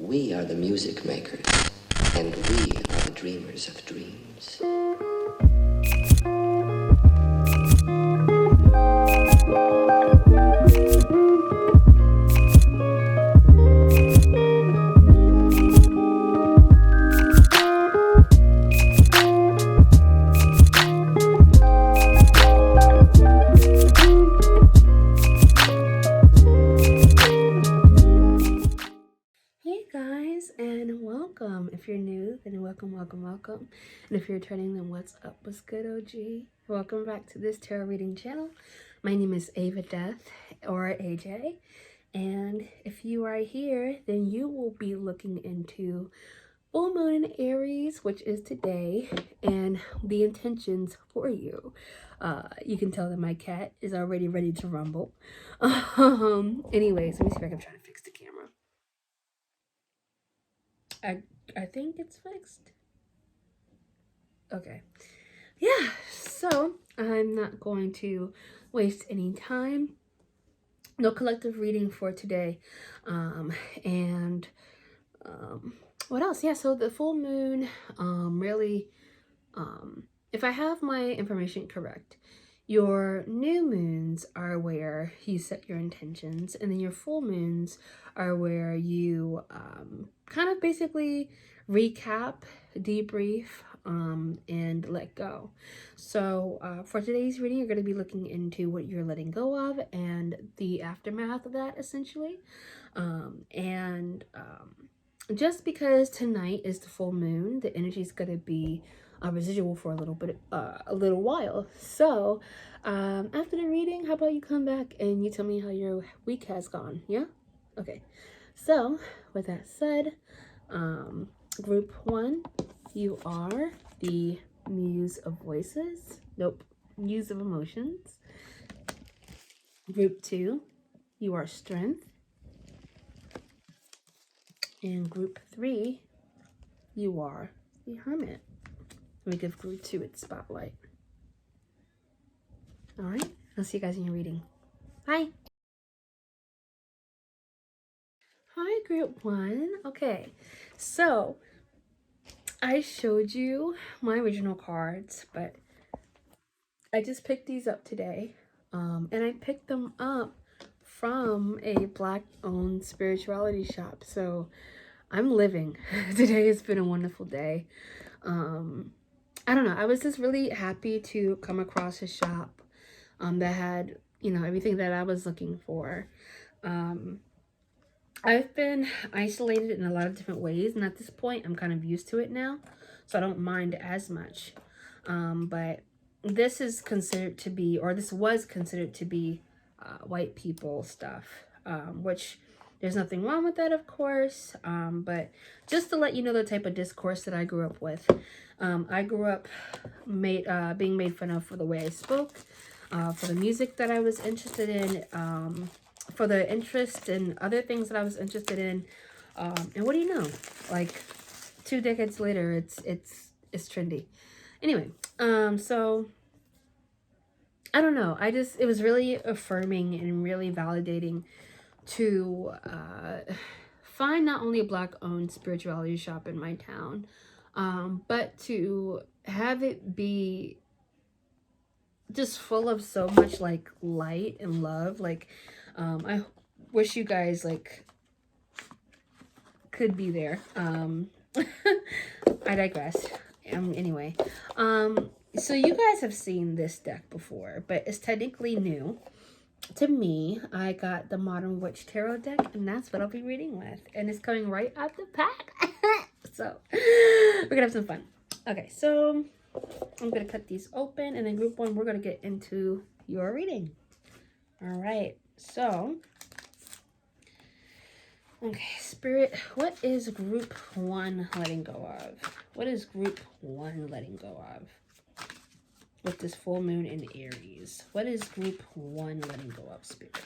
We are the music makers, and we are the dreamers of dreams. Hey guys, and welcome. If you're new, then welcome. And if you're returning, then what's up? What's good, OG? Welcome back to this tarot reading channel. My name is Ava Death, or Ajay, and if you are here, then you will be looking into full moon in Aries, which is today, and the intentions for you. You can tell that my cat is already ready to rumble. Anyways, let me see if I can try to fix the camera. I think it's fixed. Okay. Yeah, so I'm not going to waste any time. No collective reading for today. And what else? Yeah, so the full moon, really, if I have my information correct, your new moons are where you set your intentions, and then your full moons are where you kind of basically recap, debrief, and let go. So for today's reading, you're going to be looking into what you're letting go of and the aftermath of that, essentially. Just because tonight is the full moon, the energy is going to be residual for a little while. So after the reading, how about you come back and you tell me how your week has gone? Yeah. Okay. So with that said, group 1, you are the Muse of Voices. Nope, Muse of Emotions. Group 2, you are Strength. And group 3, you are the Hermit. Let me give group 2 its spotlight. All right, I'll see you guys in your reading. Bye. Hi, group 1. Okay, so I showed you my original cards, but I just picked these up today. And I picked them up from a Black-owned spirituality shop. So I'm living. Today has been a wonderful day. I don't know. I was just really happy to come across a shop that had, everything that I was looking for. I've been isolated in a lot of different ways, and at this point, I'm kind of used to it now, so I don't mind as much. But this is considered to be, or this was considered to be, white people stuff, which there's nothing wrong with that, of course. But just to let you know the type of discourse that I grew up with. I grew up being made fun of for the way I spoke, for the music that I was interested in, for the interest in other things that I was interested in. And what do you know? Like 2 decades later, it's trendy. Anyway, so I don't know. It was really affirming and really validating to find not only a Black-owned spirituality shop in my town, but to have it be just full of so much like light and love. Like, I wish you guys like could be there. I digress. Anyway, so you guys have seen this deck before, but it's technically new to me. I got the Modern Witch Tarot deck, and that's what I'll be reading with, and it's coming right out the pack. So we're gonna have some fun. Okay, so I'm gonna cut these open, and then group 1, we're gonna get into your reading. All right, so okay, Spirit, what is group 1 letting go of? What is group 1 letting go of with this full moon in Aries? What is group 1 letting go of, Spirit?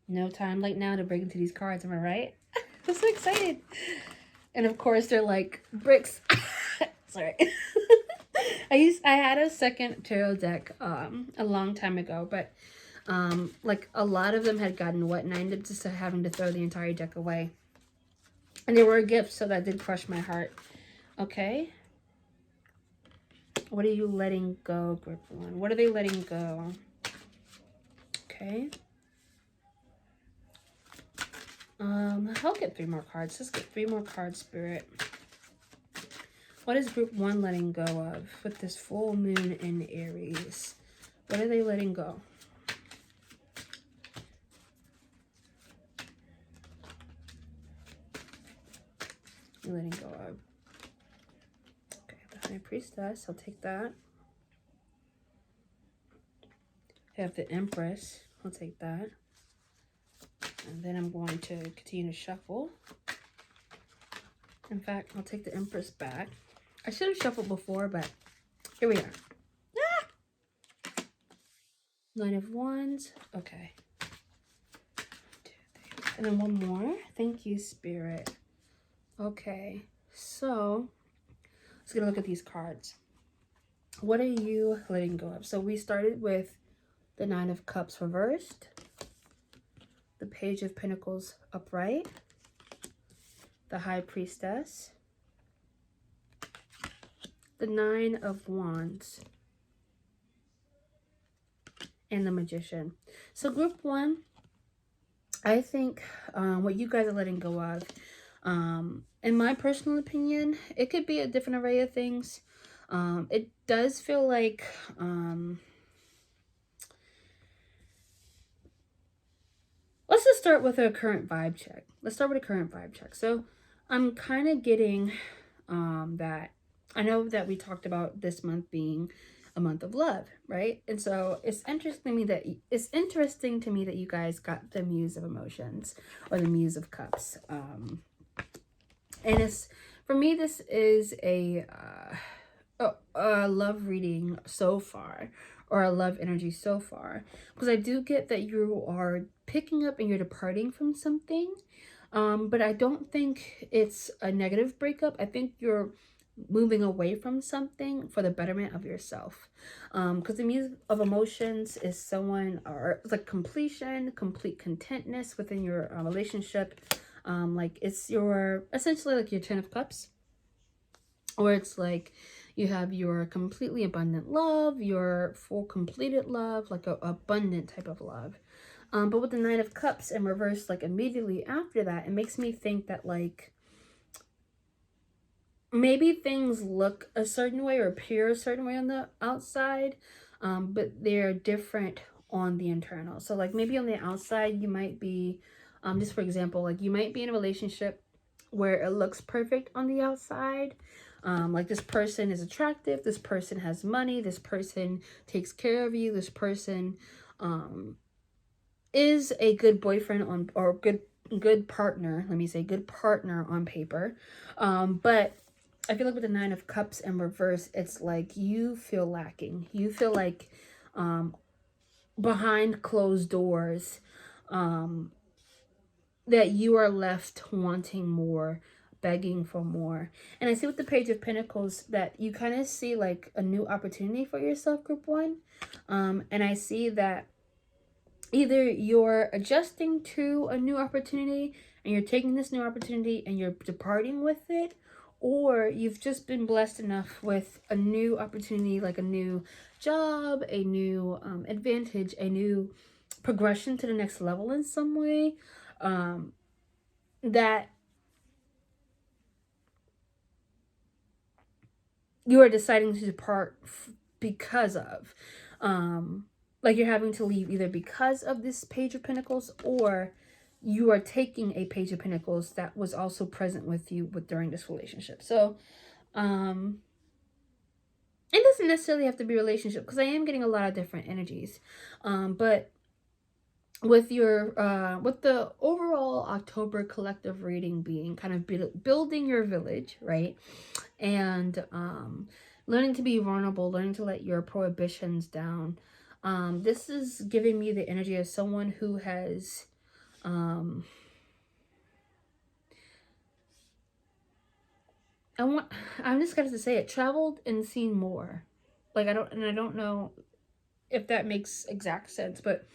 No time like now to break into these cards, am I right? I'm so excited. And of course, they're like bricks. Sorry. I had a second tarot deck a long time ago, but Like a lot of them had gotten wet and I ended up just having to throw the entire deck away. And they were a gift, so that did crush my heart. Okay. What are you letting go, group 1? What are they letting go? Okay. I'll get 3 more cards. Let's get 3 more cards, Spirit. What is group 1 letting go of with this full moon in Aries? What are they letting go? You're letting go of. Okay, the High Priestess. I'll take that. I have the Empress. I'll take that. And then I'm going to continue to shuffle. In fact, I'll take the Empress back. I should have shuffled before, but here we are. Ah! 9 of Wands. Okay. 1, 2, 3. And then one more. Thank you, Spirit. Okay. So, let's get a look at these cards. What are you letting go of? So we started with the 9 of Cups reversed. The Page of Pentacles upright. The High Priestess. The 9 of Wands. And the Magician. So group 1, I think what you guys are letting go of, in my personal opinion, it could be a different array of things. It does feel like let's just start with a current vibe check. Let's start with a current vibe check. So I'm kind of getting that I know that we talked about this month being a month of love, right? And so it's interesting to me that you guys got the Muse of Emotions or the Muse of Cups. And it's, for me, this is a love reading so far, or a love energy so far, because I do get that you are picking up and you're departing from something, but I don't think it's a negative breakup. I think you're moving away from something for the betterment of yourself, because the Muse of Emotions is someone, or like completion, complete contentness within your relationship. Like it's your, essentially like your 10 of Cups, or it's like you have your completely abundant love, your full completed love, like a abundant type of love. But with the 9 of Cups in reverse, like immediately after that, it makes me think that like maybe things look a certain way or appear a certain way on the outside, but they're different on the internal. So like maybe on the outside you might be, just for example, like you might be in a relationship where it looks perfect on the outside. Like this person is attractive, this person has money, this person takes care of you, this person is a good boyfriend on, or good partner, let me say good partner on paper. But I feel like with the 9 of Cups in reverse, it's like you feel lacking. You feel like behind closed doors, that you are left wanting more, begging for more. And I see with the Page of Pentacles that you kind of see like a new opportunity for yourself, group 1. And I see that either you're adjusting to a new opportunity and you're taking this new opportunity and you're departing with it, or you've just been blessed enough with a new opportunity, like a new job, a new advantage, a new progression to the next level in some way, that you are deciding to depart because of. Like you're having to leave either because of this Page of Pentacles, or you are taking a Page of Pentacles that was also present with you during this relationship. So it doesn't necessarily have to be a relationship, because I am getting a lot of different energies. But with your with the overall October collective reading being kind of building your village, right? And learning to be vulnerable, learning to let your prohibitions down. This is giving me the energy of someone who has I'm just going to say it, traveled and seen more. Like I don't know if that makes exact sense. But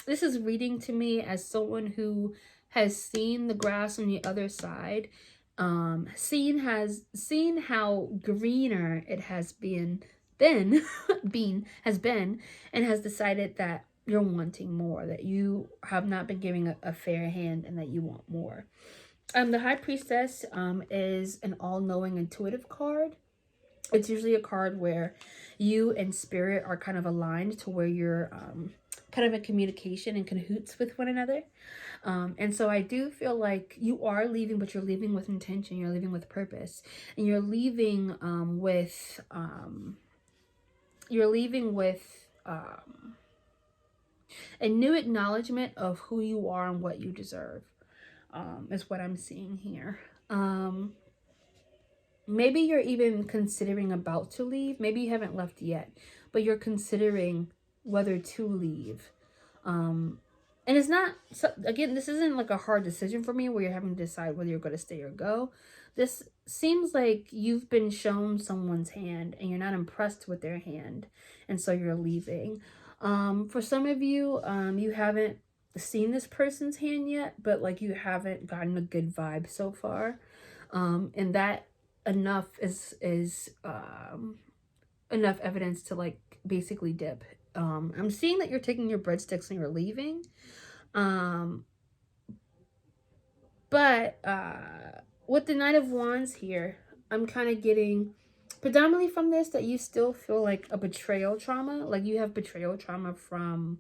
this is reading to me as someone who has seen the grass on the other side, seen how greener it has been has been, and has decided that you're wanting more, that you have not been giving a fair hand, and that you want more. The High Priestess is an all-knowing intuitive card. It's usually a card where you and spirit are kind of aligned to where you're kind of in communication and cahoots with one another. And so I do feel like you are leaving, but you're leaving with intention. You're leaving with purpose. And you're leaving with a new acknowledgement of who you are and what you deserve, is what I'm seeing here. Maybe you're even considering about to leave. Maybe you haven't left yet, but you're considering whether to leave. And it's not, so again, this isn't like a hard decision for me where you're having to decide whether you're going to stay or go. This seems like you've been shown someone's hand and you're not impressed with their hand, and so you're leaving. For some of you, you haven't seen this person's hand yet, but like you haven't gotten a good vibe so far. And that enough is enough evidence to like basically dip. I'm seeing that you're taking your breadsticks and you're leaving. But with the Knight of Wands here, I'm kind of getting predominantly from this that you still feel like a betrayal trauma. Like you have betrayal trauma from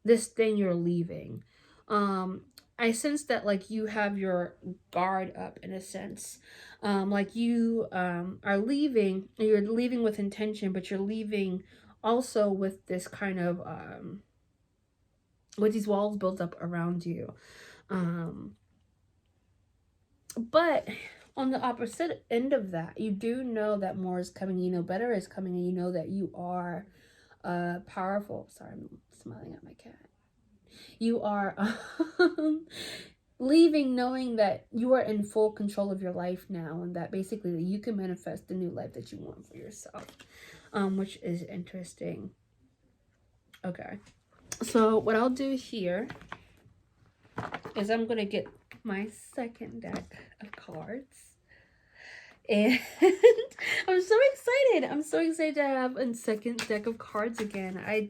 this thing you're leaving. I sense that like you have your guard up in a sense. Like you are leaving, and you're leaving with intention, but you're leaving also with this kind of with these walls built up around you. But on the opposite end of that, you do know that more is coming. You know better is coming, and you know that you are powerful. Sorry, I'm smiling at my cat. You are leaving knowing that you are in full control of your life now, and that basically you can manifest the new life that you want for yourself, which is interesting. Okay, so what I'll do here is I'm going to get my second deck of cards. And I'm so excited. I'm so excited to have a second deck of cards again. I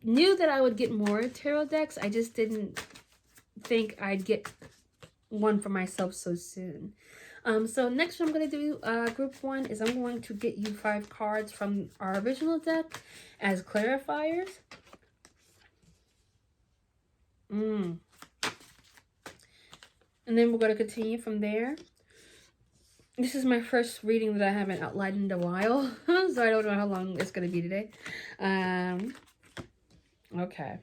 knew that I would get more tarot decks. I just didn't think I'd get one for myself so soon. So next what I'm going to do, group 1, is I'm going to get you 5 cards from our original deck as clarifiers. And then we're going to continue from there. This is my first reading that I haven't outlined in a while, so I don't know how long it's going to be today. Okay.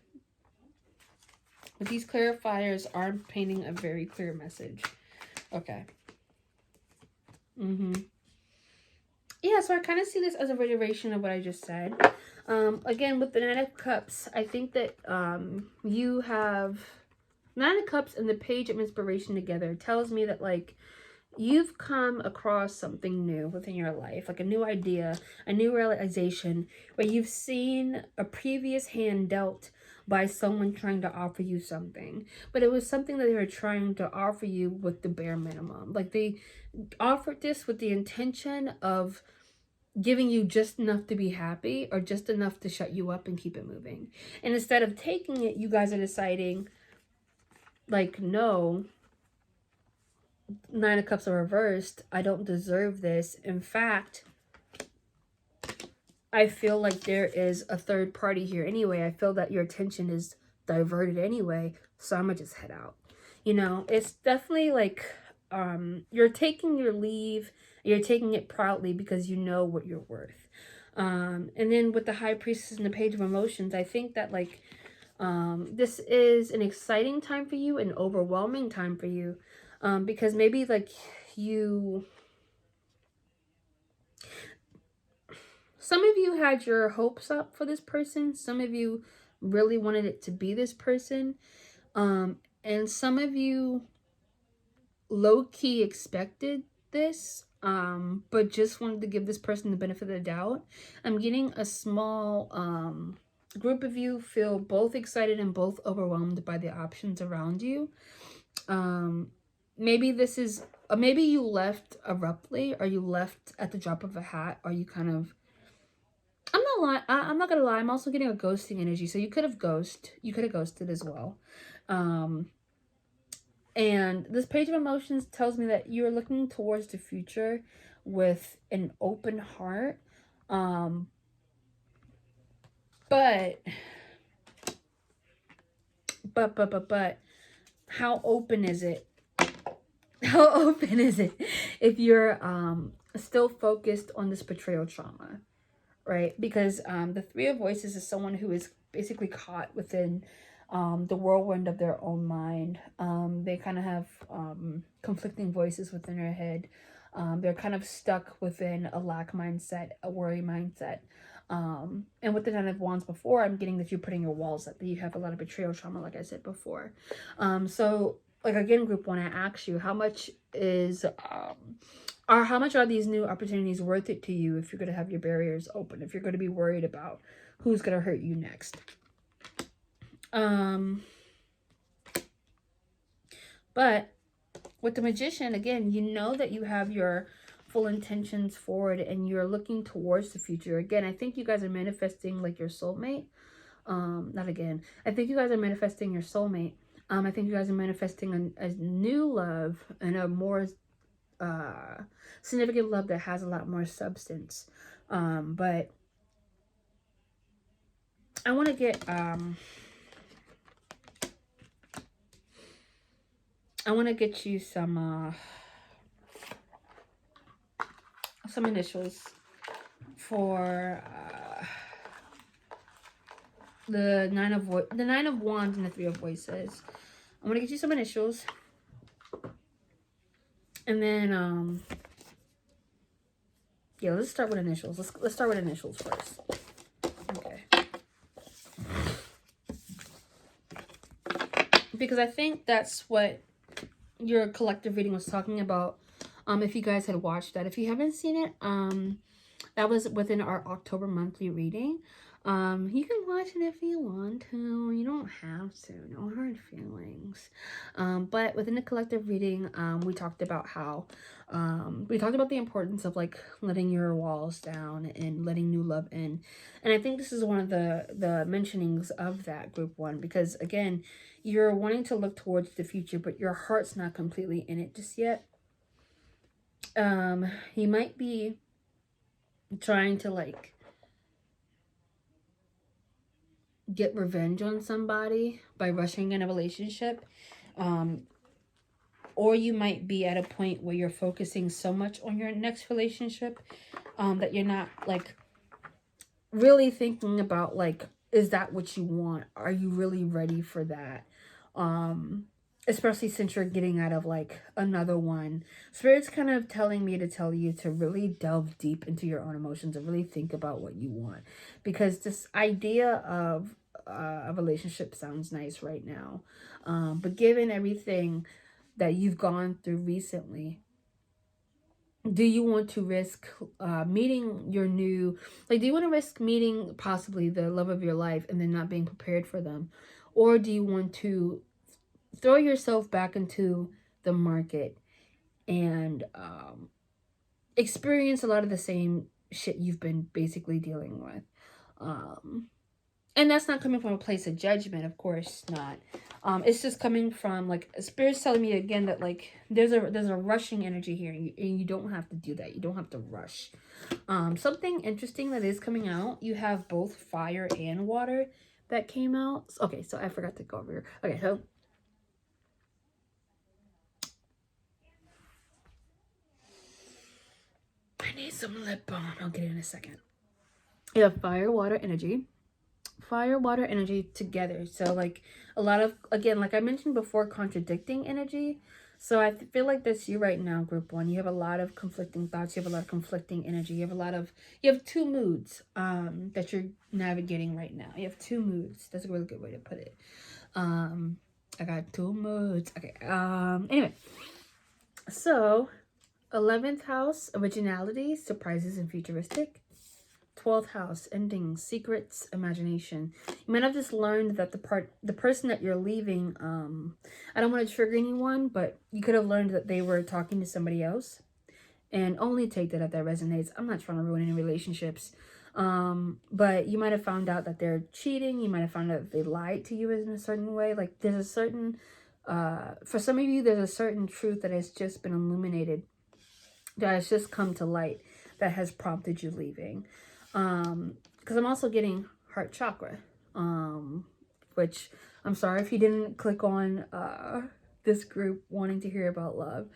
But these clarifiers are painting a very clear message. Okay. Yeah, so I kind of see this as a reiteration of what I just said. Again, with the Nine of Cups, I think that you have Nine of Cups and the Page of Inspiration together. It tells me that, like, you've come across something new within your life, like a new idea, a new realization, where you've seen a previous hand dealt by someone trying to offer you something, but it was something that they were trying to offer you with the bare minimum. Like they offered this with the intention of giving you just enough to be happy, or just enough to shut you up and keep it moving. And instead of taking it, you guys are deciding, like, no, Nine of Cups are reversed. I don't deserve this. In fact, I feel like there is a third party here anyway. I feel that your attention is diverted anyway, so I'm gonna just head out. You know, it's definitely like you're taking your leave. You're taking it proudly because you know what you're worth. And then with the High Priestess and the Page of Emotions, I think that, like, this is an exciting time for you, an overwhelming time for you. Because maybe, like, some of you had your hopes up for this person. Some of you really wanted it to be this person. And some of you low-key expected this. but just wanted to give this person the benefit of the doubt. I'm getting a small group of you feel both excited and both overwhelmed by the options around you. Maybe this is maybe you left abruptly, or you left at the drop of a hat, or you kind of, I'm not gonna lie, I'm also getting a ghosting energy. So you could have ghosted as well. And this page of emotions tells me that you're looking towards the future with an open heart. But how open is it? How open is it if you're still focused on this betrayal trauma, right? Because the Three of Voices is someone who is basically caught within the whirlwind of their own mind. They kind of have conflicting voices within their head. They're kind of stuck within a lack mindset, a worry mindset. And with the Nine of Wands before, I'm getting that you're putting your walls up, that you have a lot of betrayal trauma, like I said before. So, like, again, group one, I ask you, how much is, or how much are these new opportunities worth it to you if you're going to have your barriers open, if you're going to be worried about who's going to hurt you next? But with the Magician, again, you know that you have your full intentions forward and you're looking towards the future. Again, I think you guys are manifesting like your soulmate. Not again. I think you guys are manifesting your soulmate. I think you guys are manifesting a new love and a more significant love that has a lot more substance. But I want to get you some initials for the Nine of Wands and the Three of Voices. I'm gonna get you some initials, and then yeah, let's start with initials. Let's start with initials first. Okay. Because I think that's what your collective reading was talking about. If you guys had watched that. If you haven't seen it, that was within our October monthly reading. You can watch it if you want to. You don't have to. No hard feelings. But within the collective reading, we talked about how we talked about the importance of like letting your walls down and letting new love in. And I think this is one of the mentionings of that group one, because again, you're wanting to look towards the future, but your heart's not completely in it just yet. You might be trying to like get revenge on somebody by rushing in a relationship, or you might be at a point where you're focusing so much on your next relationship that you're not like really thinking about like, is that what you want? Are you really ready for that? Especially since you're getting out of like another one. Spirit's kind of telling me to tell you to really delve deep into your own emotions and really think about what you want, because this idea of a relationship sounds nice right now, but given everything that you've gone through recently, do you want to risk meeting your new, like, do you want to risk meeting possibly the love of your life and then not being prepared for them? Or do you want to throw yourself back into the market and experience a lot of the same shit you've been basically dealing with? And that's not coming from a place of judgment, of course not. It's just coming from like Spirit's telling me again that like there's a rushing energy here, and you don't have to do that. You don't have to rush. Something interesting that is coming out. You have both fire and water that came out. Okay, so I forgot to go over here. Okay, so I need some lip balm. I'll get it in a second. You have fire, water, energy. Fire, water, energy together. So like a lot of, again, like I mentioned before, contradicting energy. So I feel like that's you right now, group one. You have a lot of conflicting thoughts. You have a lot of conflicting energy. You have two moods that you're navigating right now. You have two moods. That's a really good way to put it. I got two moods. Okay. Anyway, so 11th house, originality, surprises, and futuristic. 12th house, endings, secrets, imagination. You might have just learned that the person that you're leaving, I don't want to trigger anyone, but you could have learned that they were talking to somebody else. And only take that if that resonates. I'm not trying to ruin any relationships. But you might have found out that they're cheating. You might have found out that they lied to you in a certain way. Like there's a certain, for some of you, there's a certain truth that has just been illuminated, that has just come to light, that has prompted you leaving. Because I'm also getting heart chakra, which I'm sorry if you didn't click on this group wanting to hear about love.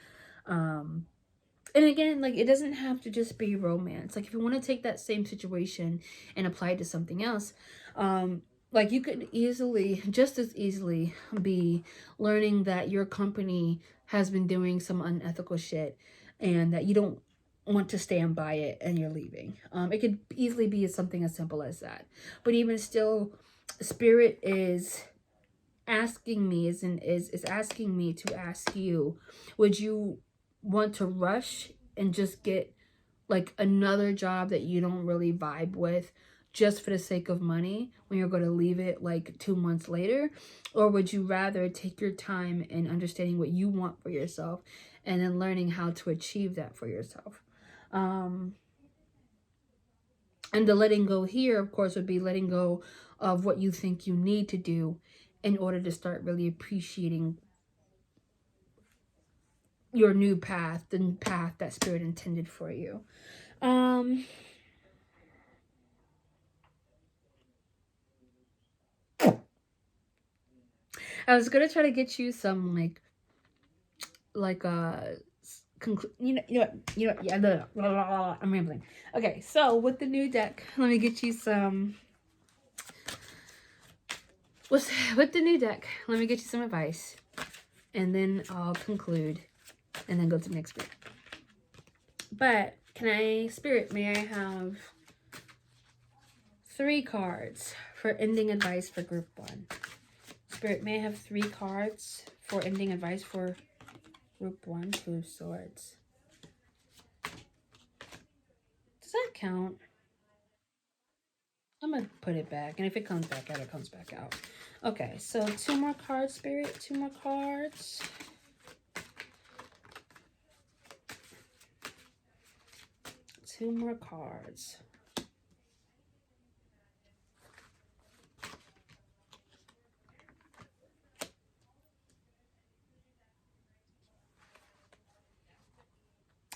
And again, like, it doesn't have to just be romance. Like, if you want to take that same situation and apply it to something else, like, you could easily, just as easily, be learning that your company has been doing some unethical shit and that you don't want to stand by it and you're leaving. It could easily be something as simple as that. But even still, Spirit is asking me, is asking me to ask you, would you want to rush and just get like another job that you don't really vibe with just for the sake of money when you're going to leave it like 2 months later? Or would you rather take your time in understanding what you want for yourself and then learning how to achieve that for yourself? And the letting go here, of course, would be letting go of what you think you need to do in order to start really appreciating your new path, the path that Spirit intended for you. I was gonna try to get you some I'm rambling. Okay, so with the new deck, let me get you some. With the new deck, let me get you some advice, and then I'll conclude, and then go to the next group. But can I, Spirit, may I have 3 cards for ending advice for group 1? Spirit, may I have 3 cards for ending advice for group 1? 2 of Swords. Does that count? I'm gonna put it back, and if it comes back out, it comes back out. Okay, so 2 more cards, Spirit. 2 more cards. Two more cards.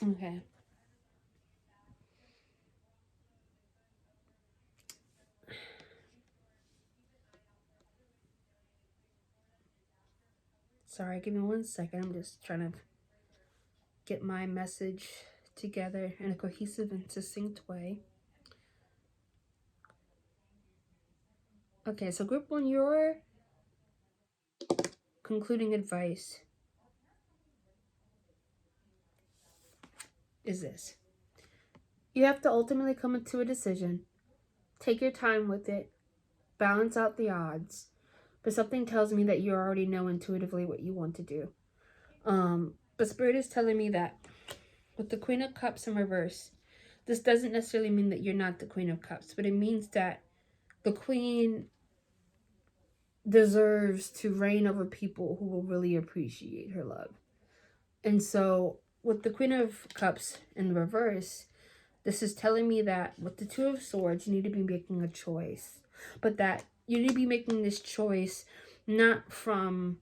Okay. Sorry, give me 1 second. I'm just trying to get my message together in a cohesive and succinct way. Okay, so group 1, your concluding advice is this. You have to ultimately come to a decision. Take your time with it. Balance out the odds. But something tells me that you already know intuitively what you want to do. But Spirit is telling me that with the Queen of Cups in reverse, this doesn't necessarily mean that you're not the Queen of Cups, but it means that the Queen deserves to reign over people who will really appreciate her love. And so with the Queen of Cups in the reverse, this is telling me that with the Two of Swords, you need to be making a choice. But that you need to be making this choice not from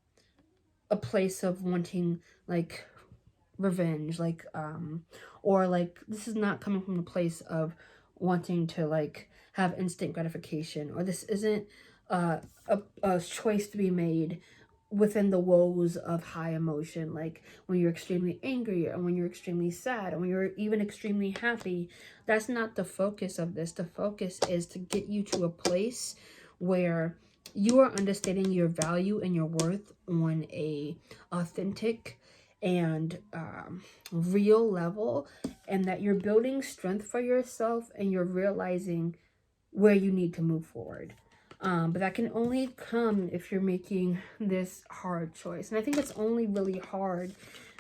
a place of wanting like revenge, like or like this is not coming from a place of wanting to like have instant gratification, or this isn't a choice to be made within the woes of high emotion, like when you're extremely angry and when you're extremely sad and when you're even extremely happy. That's not the focus of this. The focus is to get you to a place where you are understanding your value and your worth on a authentic and real level, and that you're building strength for yourself and you're realizing where you need to move forward. But that can only come if you're making this hard choice. And I think it's only really hard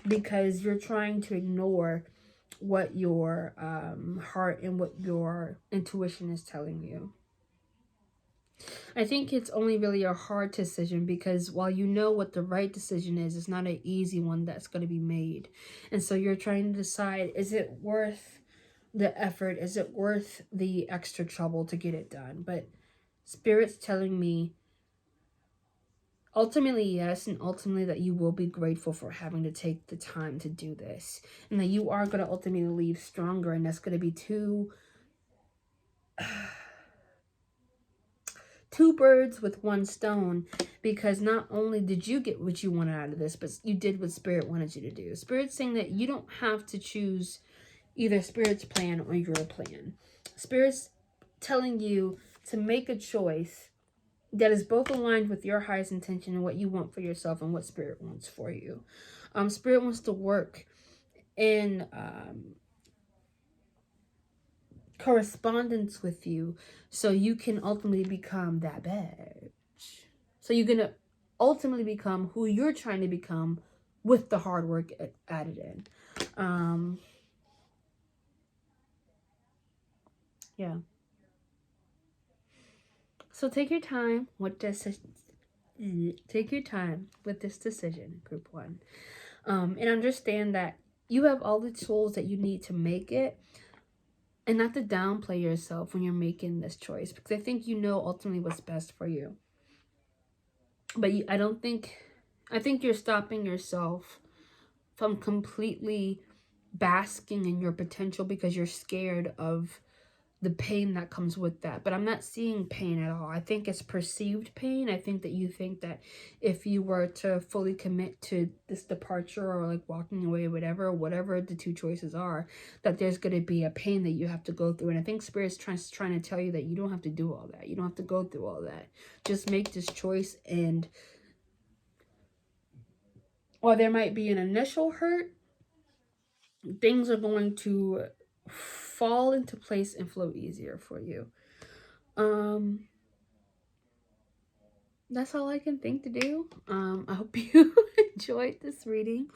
because you're trying to ignore what your heart and what your intuition is telling you. I think it's only really a hard decision because while you know what the right decision is, it's not an easy one that's going to be made. And so you're trying to decide, is it worth the effort? Is it worth the extra trouble to get it done? But Spirit's telling me ultimately yes, and ultimately that you will be grateful for having to take the time to do this. And that you are going to ultimately leave stronger, and that's going to be two birds with one stone, because not only did you get what you wanted out of this, but you did what Spirit wanted you to do. Spirit's saying that you don't have to choose either Spirit's plan or your plan. Spirit's telling you to make a choice that is both aligned with your highest intention and what you want for yourself and what Spirit wants for you. Spirit wants to work in correspondence with you so you can ultimately become that bitch. So you're going to ultimately become who you're trying to become with the hard work added in. Yeah. So take your time with this. Take your time with this decision, group 1. And understand that you have all the tools that you need to make it. And not to downplay yourself when you're making this choice, because I think you know ultimately what's best for you. But I think you're stopping yourself from completely basking in your potential because you're scared of the pain that comes with that. But I'm not seeing pain at all. I think it's perceived pain. I think that you think that if you were to fully commit to this departure or like walking away, whatever the two choices are, that there's going to be a pain that you have to go through. And I think Spirit's trying to tell you that you don't have to do all that. You don't have to go through all that. Just make this choice, and while there might be an initial hurt, things are going to fall into place and flow easier for you. That's all I can think to do. I hope you enjoyed this reading,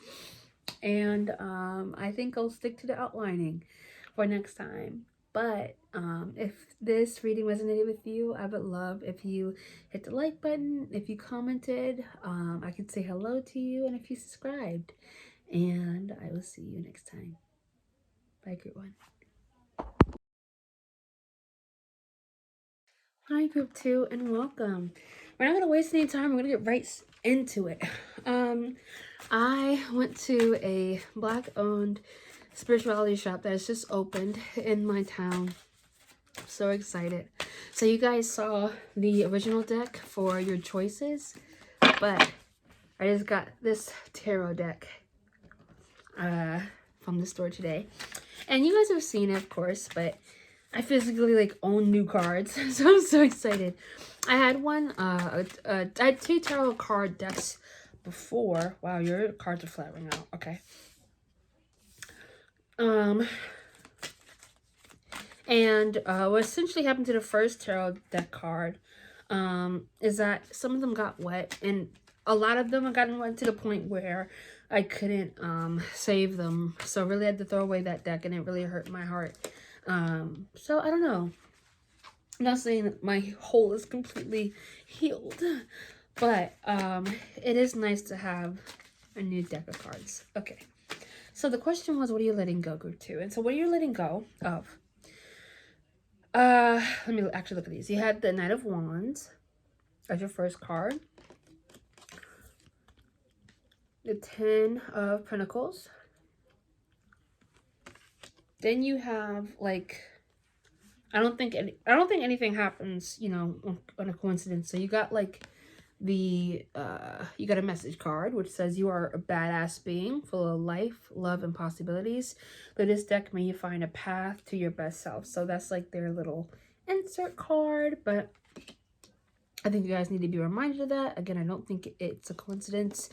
and I think I'll stick to the outlining for next time. But if this reading resonated with you, I would love if you hit the like button, if you commented, I could say hello to you, and if you subscribed. And I will see you next time. Bye, group 1. Hi, group 2, and welcome. We're not going to waste any time. We're going to get right into it. I went to a Black-owned spirituality shop that has just opened in my town. I'm so excited. So you guys saw the original deck for your choices, but I just got this tarot deck from the store today. And you guys have seen it, of course, but I physically like own new cards, so I'm so excited. I had one, I had 2 tarot card decks before. Wow, your cards are flattering out. Okay. And what essentially happened to the first tarot deck card is that some of them got wet, and a lot of them have gotten wet to the point where I couldn't save them. So I really had to throw away that deck, and it really hurt my heart. So I don't know. I'm not saying that my hole is completely healed, but it is nice to have a new deck of cards. Okay. So the question was, what are you letting go, group 2? And so what are you letting go of? Let me actually look at these. You had the Knight of Wands as your first card. The 10 of Pentacles. Then you have like, I don't think anything happens, you know, on a coincidence. So you got like you got a message card which says you are a badass being full of life, love, and possibilities. Through this deck, may you find a path to your best self. So that's like their little insert card, but I think you guys need to be reminded of that. Again, I don't think it's a coincidence.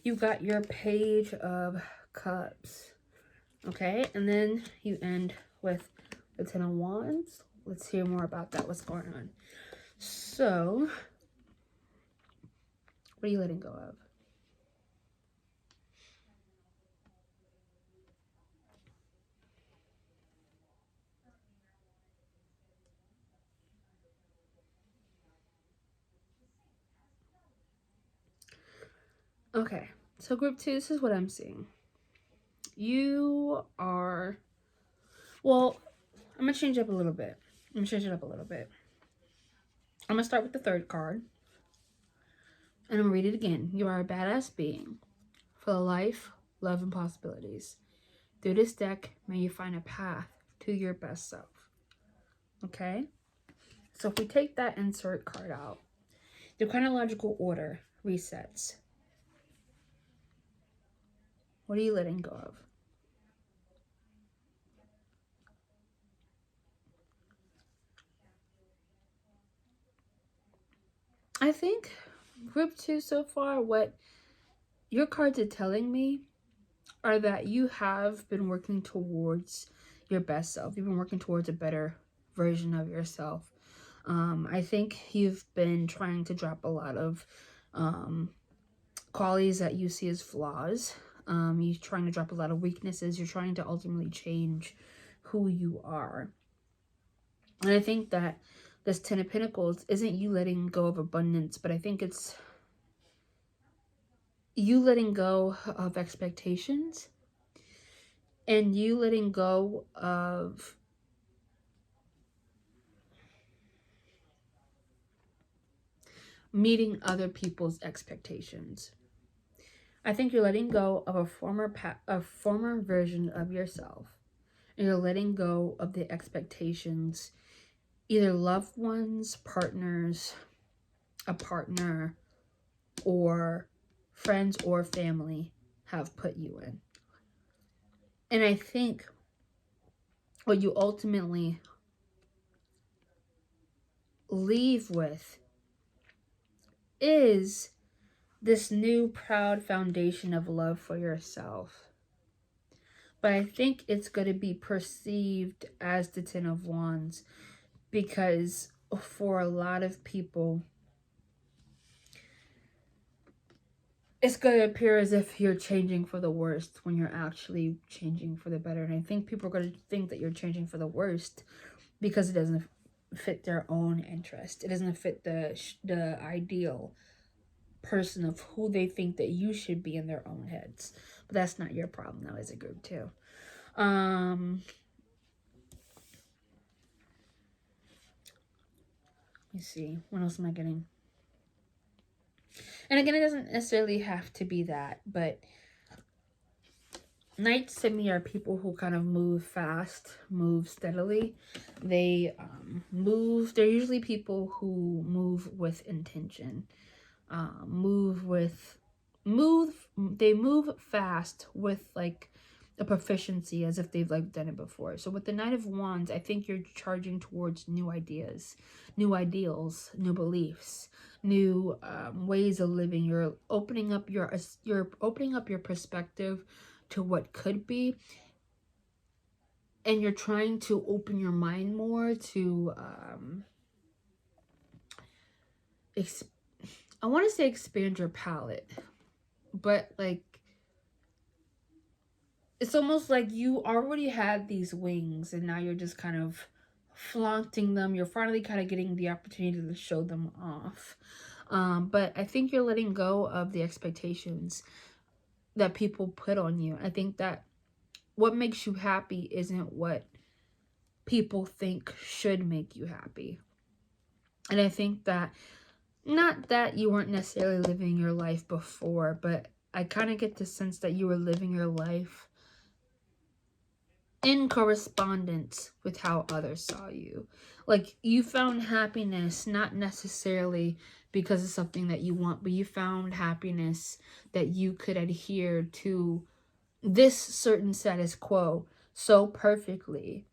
You got your Page of Cups. Okay, and then you end with the 10 of Wands. Let's hear more about that. What's going on? So, what are you letting go of? Okay, so group 2, this is what I'm seeing. You are, well, I'm going to change it up a little bit. I'm going to start with the third card. And I'm going to read it again. You are a badass being, full of life, love, and possibilities. Through this deck, may you find a path to your best self. Okay? So if we take that insert card out, the chronological order resets. What are you letting go of? I think group 2 so far, what your cards are telling me are that you have been working towards your best self. You've been working towards a better version of yourself. I think you've been trying to drop a lot of qualities that you see as flaws. You're trying to drop a lot of weaknesses. You're trying to ultimately change who you are. And I think that this 10 of Pentacles isn't you letting go of abundance, but I think it's you letting go of expectations and you letting go of meeting other people's expectations. I think you're letting go of a former version of yourself. And you're letting go of the expectations either loved ones, partners, a partner, or friends or family have put you in. And I think what you ultimately leave with is this new proud foundation of love for yourself. But I think it's going to be perceived as the 10 of Wands because for a lot of people, it's going to appear as if you're changing for the worst when you're actually changing for the better. And I think people are going to think that you're changing for the worst because it doesn't fit their own interest. It doesn't fit the ideal person of who they think that you should be in their own heads. But that's not your problem now as a group too. Let me see. What else am I getting? And again, it doesn't necessarily have to be that, but Knights to me are people who kind of move fast, move steadily. They they're usually people who move with intention. They move fast with like a proficiency as if they've like done it before. So with the Knight of Wands, I think you're charging towards new ideas, new ideals, new beliefs, new ways of living. You're opening up your perspective to what could be, and you're trying to open your mind more to I want to say expand your palette, but like it's almost like you already had these wings and now you're just kind of flaunting them. You're finally kind of getting the opportunity to show them off. But I think you're letting go of the expectations that people put on you. I think that what makes you happy isn't what people think should make you happy. And I think that, not that you weren't necessarily living your life before, but I kind of get the sense that you were living your life in correspondence with how others saw you. Like, you found happiness not necessarily because of something that you want, but you found happiness that you could adhere to this certain status quo so perfectly.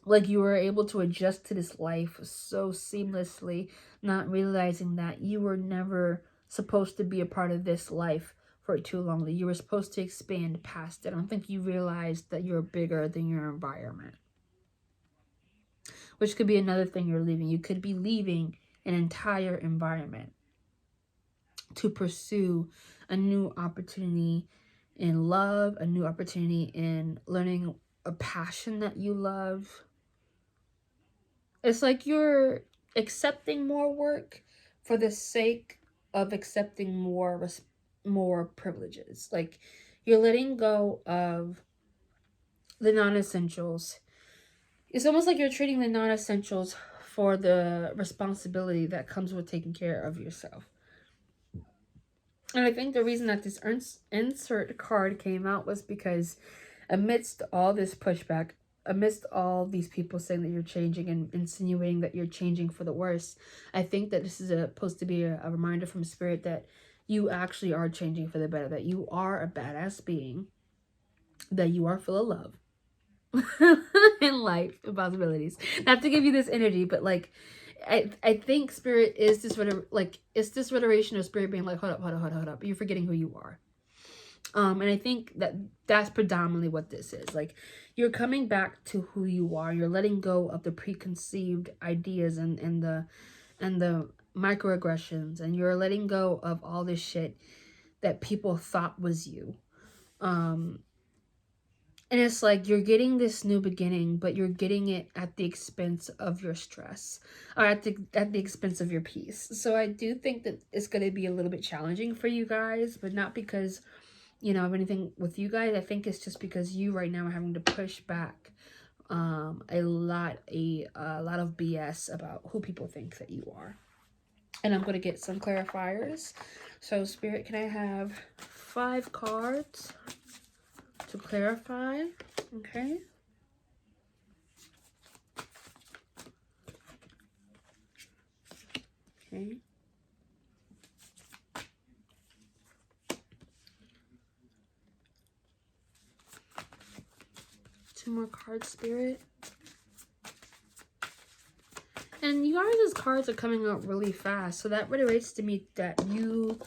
Like, you were able to adjust to this life so seamlessly, not realizing that you were never supposed to be a part of this life for too long, that you were supposed to expand past it. I don't think you realized that you're bigger than your environment, which could be another thing you're leaving. You could be leaving an entire environment to pursue a new opportunity in love, a new opportunity in learning a passion that you love. It's like you're accepting more work for the sake of accepting more privileges. Like, you're letting go of the non-essentials. It's almost like you're treating the non-essentials for the responsibility that comes with taking care of yourself. And I think the reason that this insert card came out was because amidst all this pushback, amidst all these people saying that you're changing and insinuating that you're changing for the worse, I think that this is supposed to be a reminder from Spirit that you actually are changing for the better, that you are a badass being, that you are full of love in life and possibilities. Not to give you this energy, but like, I think Spirit is this it's this reiteration of Spirit being like, hold up, you're forgetting who you are. And I think that that's predominantly what this is. Like, you're coming back to who you are. You're letting go of the preconceived ideas and the microaggressions, and you're letting go of all this shit that people thought was you. And it's like you're getting this new beginning, but you're getting it at the expense of your stress, or at the expense of your peace. So I do think that it's going to be a little bit challenging for you guys, but not because, you know, of anything with you guys. I think it's just because you right now are having to push back a lot of BS about who people think that you are. And I'm going to get some clarifiers. So Spirit, can I have 5 cards to clarify? Okay. Okay. Two more cards, Spirit. And you guys' cards are coming out really fast. So that reiterates to me that you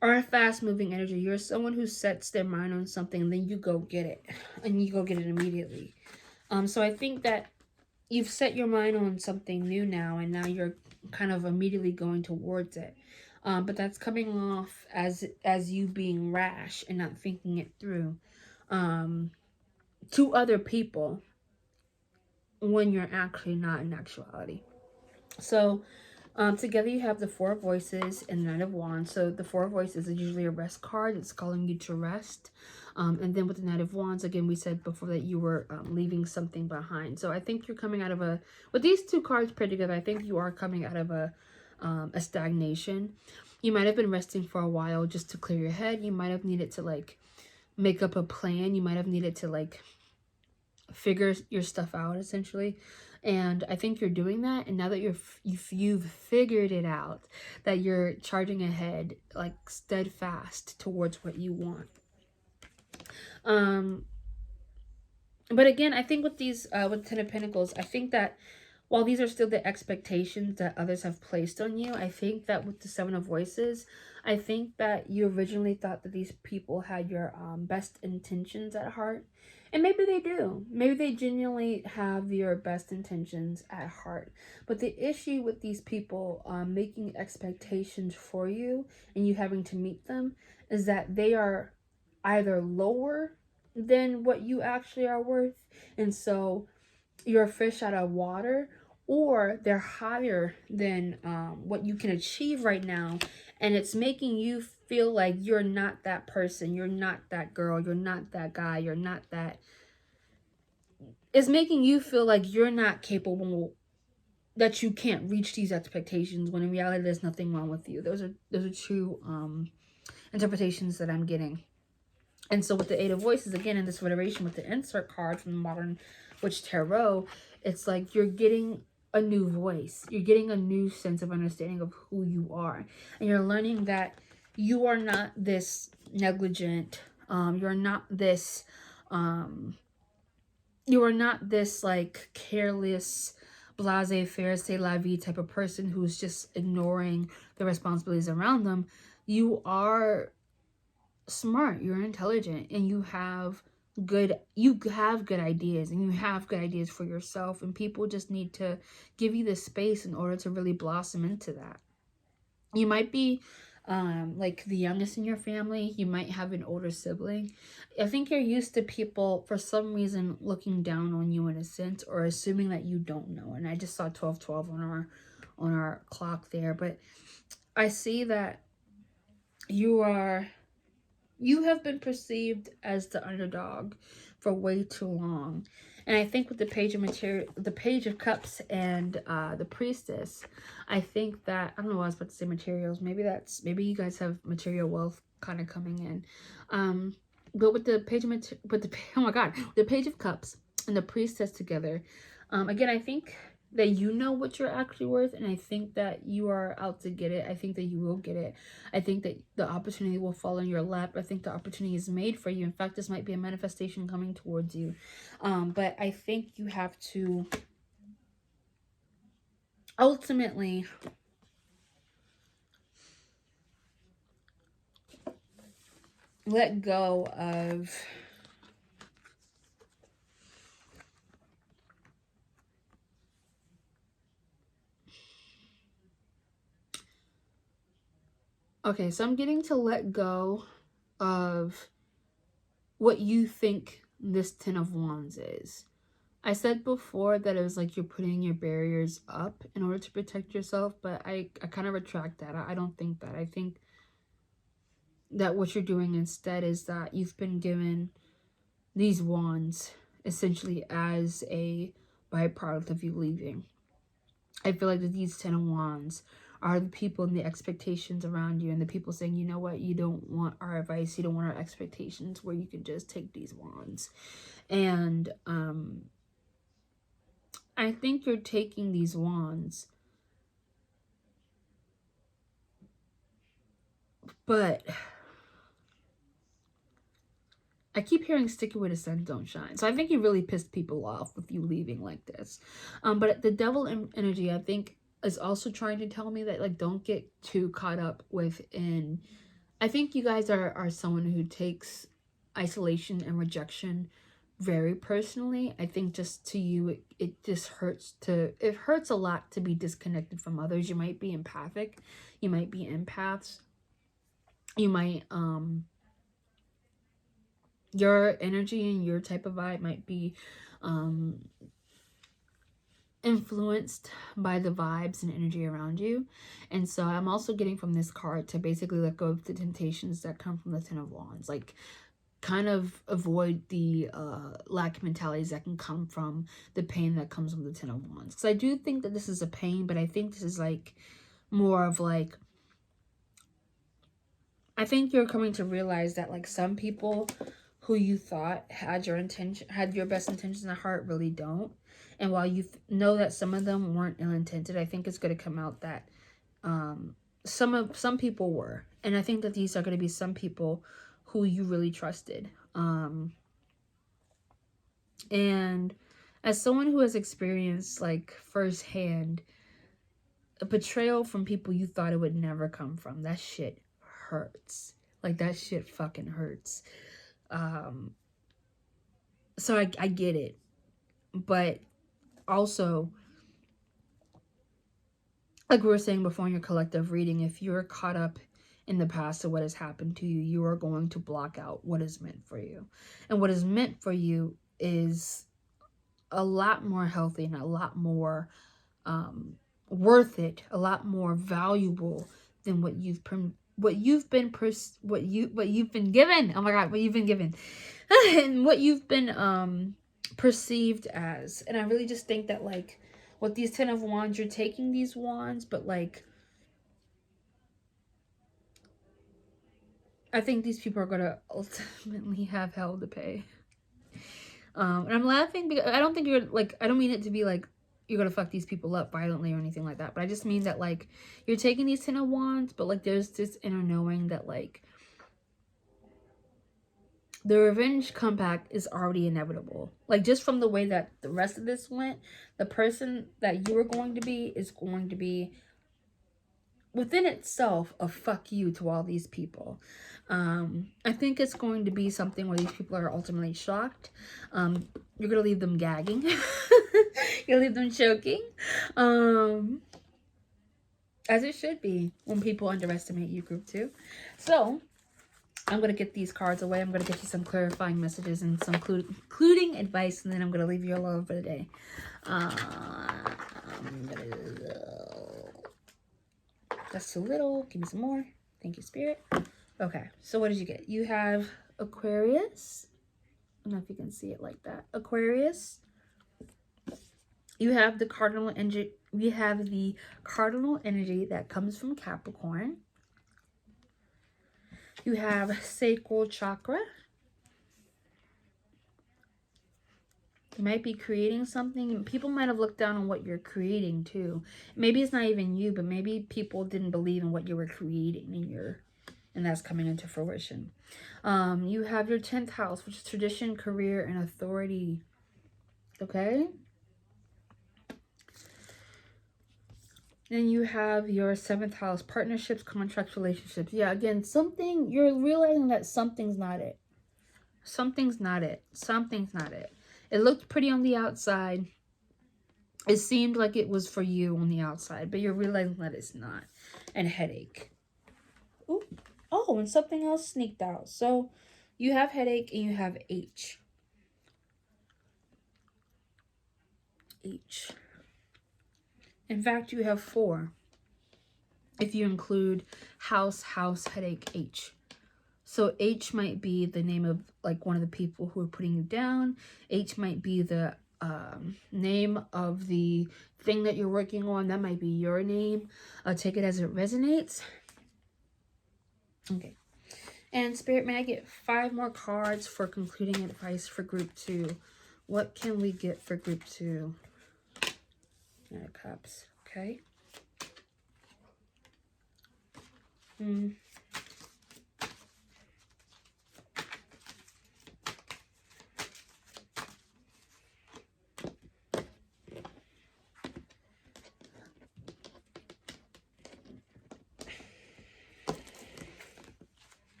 are a fast-moving energy. You're someone who sets their mind on something and then you go get it. And you go get it immediately. So I think that you've set your mind on something new now, and now you're kind of immediately going towards it. But that's coming off as you being rash and not thinking it through to other people when you're actually not in actuality. So together you have the 4 voices and the Knight of Wands. So the 4 voices is usually a rest card. It's calling you to rest. And then with the Knight of Wands, again, we said before that you were leaving something behind. So I think you're coming out of with these 2 cards paired together, I think you are coming out of a stagnation. You might have been resting for a while just to clear your head. You might have needed to like make up a plan. You might have needed to like figure your stuff out, essentially. And I think you're doing that. And now that you've figured it out, that you're charging ahead, like steadfast towards what you want. But again, I think with these, with 10 of Pentacles, I think that while these are still the expectations that others have placed on you, I think that with the 7 of Voices, I think that you originally thought that these people had your best intentions at heart. And maybe they do. Maybe they genuinely have your best intentions at heart. But the issue with these people making expectations for you and you having to meet them is that they are either lower than what you actually are worth, and so you're a fish out of water, or they're higher than what you can achieve right now, and it's making you feel like you're not that person, you're not that girl, you're not that guy, you're not that. It's making you feel like you're not capable, that you can't reach these expectations, when in reality there's nothing wrong with you. Those are two interpretations that I'm getting. And so with the 8 of Voices, again, in this reiteration with the insert card from the Modern Witch Tarot, it's like you're getting a new voice. You're getting a new sense of understanding of who you are. And you're learning that you are not this negligent. You're not this like careless, laissez-faire, c'est la vie type of person who's just ignoring the responsibilities around them. You are smart, you're intelligent, and you have good ideas, and you have good ideas for yourself, and people just need to give you the space in order to really blossom into that. You might be like the youngest in your family. You might have an older sibling. I think you're used to people for some reason looking down on you in a sense, or assuming that you don't know. And I just saw 1212 on our clock there, but I see that you have been perceived as the underdog for way too long. And I think with the Page of Cups and the Priestess, I think that, I don't know why I was about to say materials. Maybe you guys have material wealth kind of coming in. But with the oh my god, the Page of Cups and the Priestess together, again, I think that you know what you're actually worth, and I think that you are out to get it. I think that you will get it. I think that the opportunity will fall in your lap. I think the opportunity is made for you. In fact, this might be a manifestation coming towards you. But I think you have to ultimately let go of okay, so I'm getting to let go of what you think this Ten of Wands is. I said before that it was like you're putting your barriers up in order to protect yourself, but I kind of retract that. I don't think that. I think that what you're doing instead is that you've been given these wands essentially as a byproduct of you leaving. I feel like that these Ten of Wands are the people and the expectations around you, and the people saying, you know what, you don't want our advice, you don't want our expectations, where you can just take these wands. And I think you're taking these wands, but I keep hearing sticky with a sun don't shine. So I think you really pissed people off with you leaving like this. But the devil energy, I think, is also trying to tell me that, like, don't get too caught up within. I think you guys are someone who takes isolation and rejection very personally. I think just to you, it just hurts it hurts a lot to be disconnected from others. You might be empathic. You might be empaths. You might, your energy and your type of vibe might be influenced by the vibes and energy around you. And so I'm also getting from this card to basically let go of the temptations that come from the Ten of Wands. Like, kind of avoid the lack mentalities that can come from the pain that comes from the Ten of Wands. Because I do think that this is a pain, but I think this is like more of like, I think you're coming to realize that, like, some people who you thought had your best intentions at heart really don't. And while you know that some of them weren't ill-intended, I think it's going to come out that some people were. And I think that these are going to be some people who you really trusted. And as someone who has experienced, like, firsthand a betrayal from people you thought it would never come from, that shit hurts. Like, that shit fucking hurts. So I get it. But also, like we were saying before in your collective reading, if you're caught up in the past of what has happened to you, you are going to block out what is meant for you. And what is meant for you is a lot more healthy and a lot more worth it, a lot more valuable than what you've been given. Oh my god, what you've been given. And what you've been perceived as. And I really just think that, like, with these Ten of Wands, you're taking these wands, but, like, I think these people are gonna ultimately have hell to pay. And I'm laughing because I don't think you're, like, I don't mean it to be like you're gonna fuck these people up violently or anything like that, but I just mean that, like, you're taking these Ten of Wands, but, like, there's this inner knowing that, like, the revenge comeback is already inevitable. Like, just from the way that the rest of this went, the person that you are going to be is going to be within itself a fuck you to all these people. I think it's going to be something where these people are ultimately shocked. You're gonna leave them gagging. You'll leave them choking. As it should be when people underestimate you, group 2. So I'm going to get these cards away. I'm going to get you some clarifying messages and some including advice, and then I'm going to leave you alone for the day. That's too little. Give me some more. Thank you, Spirit. Okay, so what did you get? You have Aquarius. I don't know if you can see it like that. Aquarius. You have the cardinal energy. We have the cardinal energy that comes from Capricorn. You have sacral chakra. You might be creating something. People might have looked down on what you're creating too. Maybe it's not even you, but maybe people didn't believe in what you were creating and that's coming into fruition. You have your 10th house, which is tradition, career, and authority. Okay. Then you have your 7th house, partnerships, contracts, relationships. Yeah, again, something, you're realizing that something's not it. Something's not it. Something's not it. It looked pretty on the outside. It seemed like it was for you on the outside, but you're realizing that it's not. And headache. Ooh. Oh, and something else sneaked out. So you have headache and you have H. H. In fact, you have 4. If you include house, headache, H. So H might be the name of like one of the people who are putting you down. H might be the name of the thing that you're working on. That might be your name. Take it as it resonates. Okay. And Spirit, may I get 5 more cards for concluding advice for group 2? What can we get for group 2? Knight of Cups. Okay.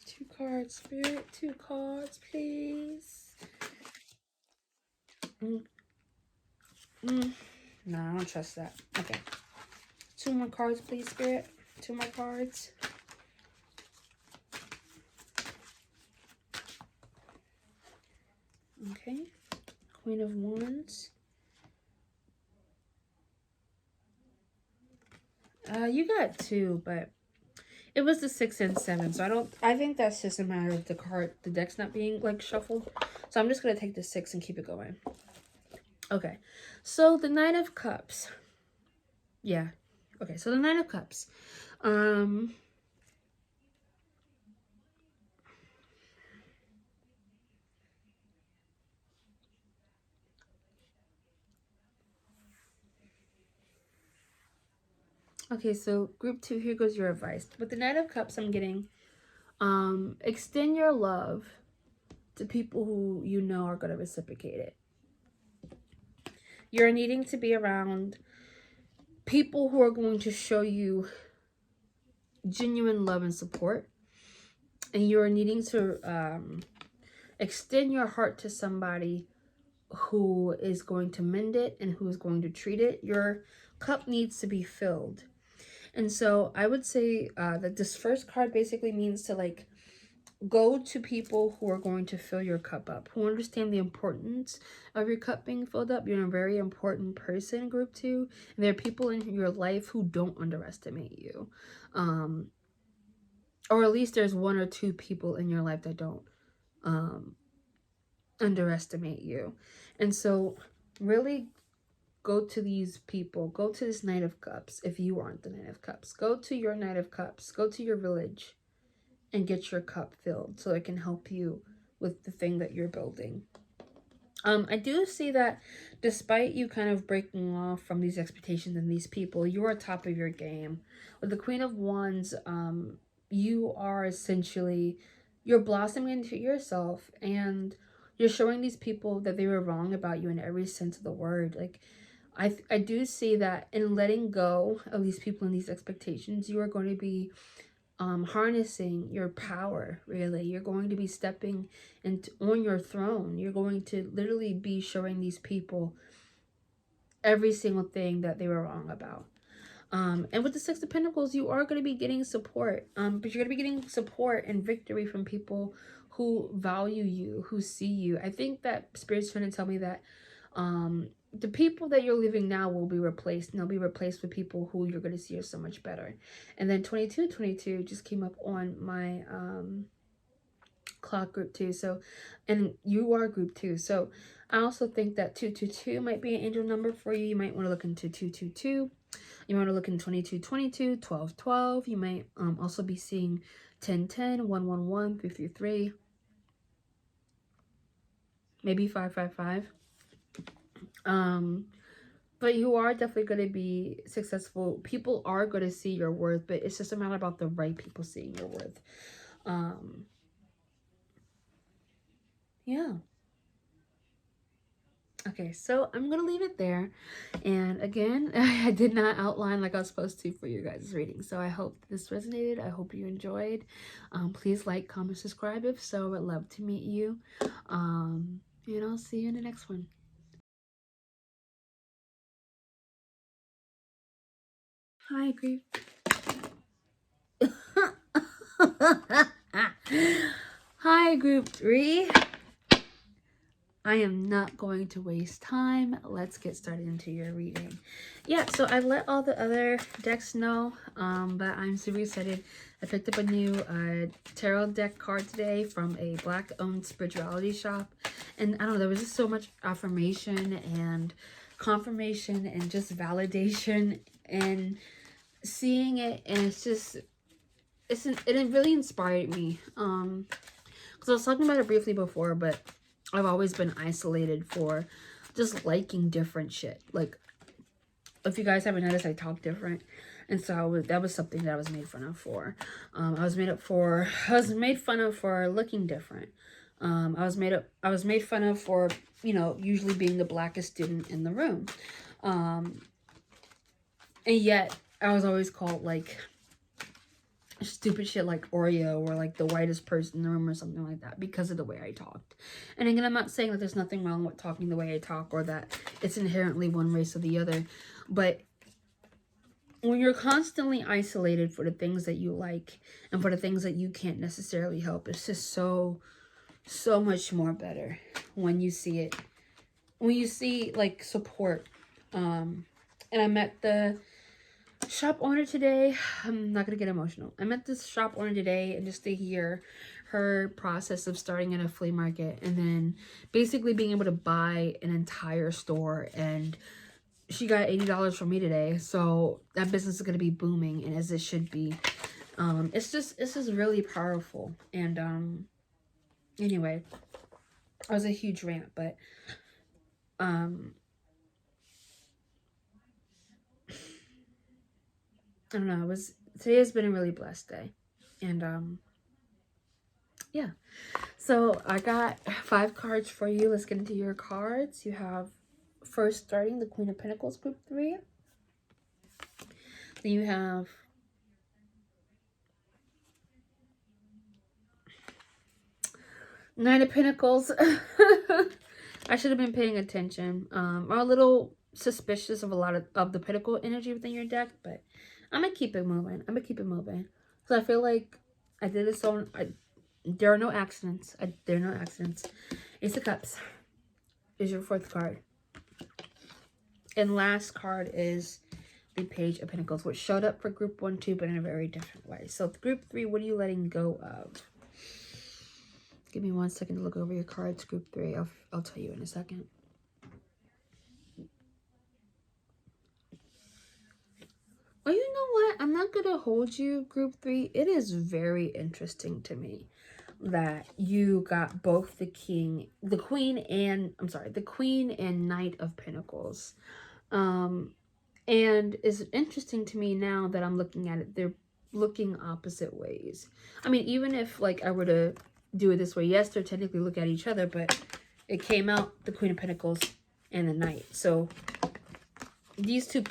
2 cards, Spirit. 2 cards, please. No, I don't trust that. Okay. 2 more cards, please, Spirit. 2 more cards. Okay. Queen of Wands. You got 2, but it was the 6 and 7, so I think that's just a matter of the deck's not being like shuffled. So I'm just gonna take the 6 and keep it going. Okay, so the Knight of Cups. Yeah. Okay, so the Knight of Cups. Okay, so group 2, here goes your advice. With the Knight of Cups, I'm getting extend your love to people who you know are going to reciprocate it. You're needing to be around people who are going to show you genuine love and support. And you're needing to extend your heart to somebody who is going to mend it and who is going to treat it. Your cup needs to be filled. And so I would say that this first card basically means to like go to people who are going to fill your cup up, who understand the importance of your cup being filled up. You're a very important person, group 2. And there are people in your life who don't underestimate you. Or at least there's 1 or 2 people in your life that don't underestimate you. And so really go to these people. Go to this Knight of Cups if you aren't the Knight of Cups. Go to your Knight of Cups. Go to your village and get your cup filled so it can help you with the thing that you're building. I do see that despite you kind of breaking off from these expectations and these people, you are top of your game. With the Queen of Wands, you are essentially, you're blossoming into yourself and you're showing these people that they were wrong about you in every sense of the word. Like, I do see that in letting go of these people and these expectations, you are going to be harnessing your power, really. You're going to be stepping on your throne. You're going to literally be showing these people every single thing that they were wrong about. And with the 6 of Pentacles, you are going to be getting support. But you're going to be getting support and victory from people who value you, who see you. I think that Spirit's trying to tell me that the people that you're leaving now will be replaced, and they'll be replaced with people who you're going to see are so much better. And then 2222 just came up on my clock group 2. So, and you are group 2. So I also think that 222 might be an angel number for you. You might want to look into 222. You want to look in 2222, 1212. You might also be seeing 1010, 111, 333, maybe 555. But you are definitely going to be successful. People are going to see your worth, but it's just a matter about the right people seeing your worth. Yeah. Okay, so I'm going to leave it there. And again, I did not outline like I was supposed to for your guys' reading. So I hope this resonated. I hope you enjoyed. Please like, comment, subscribe if so. I'd love to meet you. And I'll see you in the next one. Hi, grief. Hi, group 3. I am not going to waste time. Let's get started into your reading. Yeah, so I let all the other decks know, but I'm super excited. I picked up a new tarot deck card today from a Black-owned spirituality shop. And I don't know, there was just so much affirmation and confirmation and just validation and seeing it, and it's just, it really inspired me. Because I was talking about it briefly before, but I've always been isolated for just liking different shit. Like, if you guys haven't noticed, I talk different. And so that was something that I was made fun of for. I was made fun of for looking different. I was made fun of for, usually being the blackest student in the room. And yet I was always called like stupid shit like Oreo, or like the whitest person in the room or something like that, because of the way I talked. And again, I'm not saying that there's nothing wrong with talking the way I talk, or that it's inherently one race or the other, but when you're constantly isolated for the things that you like and for the things that you can't necessarily help, it's just so much more better when you see it, when you see like support. And I met the shop owner today. I'm not gonna get emotional. I met this shop owner today, and just to hear her process of starting at a flea market and then basically being able to buy an entire store, and she got $80 from me today, so that business is gonna be booming, and as it should be. It's just really powerful. And anyway, that was a huge rant, but I don't know, today has been a really blessed day. And yeah, so I got 5 cards for you. Let's get into your cards. You have, first, starting the Queen of Pentacles, group 3. Then you have Knight of Pentacles. I should have been paying attention. I'm a little suspicious of a lot of the Pentacle energy within your deck, but I'm gonna keep it moving. So I feel like I did this on. There are no accidents. There are no accidents. Ace of Cups is your 4th card, and last card is the Page of Pentacles, which showed up for group 1 too, but in a very different way. So group 3, what are you letting go of? Give me 1 second to look over your cards, group 3. I'll tell you in a second. Well, you know what? I'm not going to hold you, group 3. It is very interesting to me that you got both the Queen and Knight of Pentacles. And it's interesting to me now that I'm looking at it. They're looking opposite ways. I mean, even if like I were to do it this way, yes, they're technically look at each other, but it came out the Queen of Pentacles and the Knight. So these two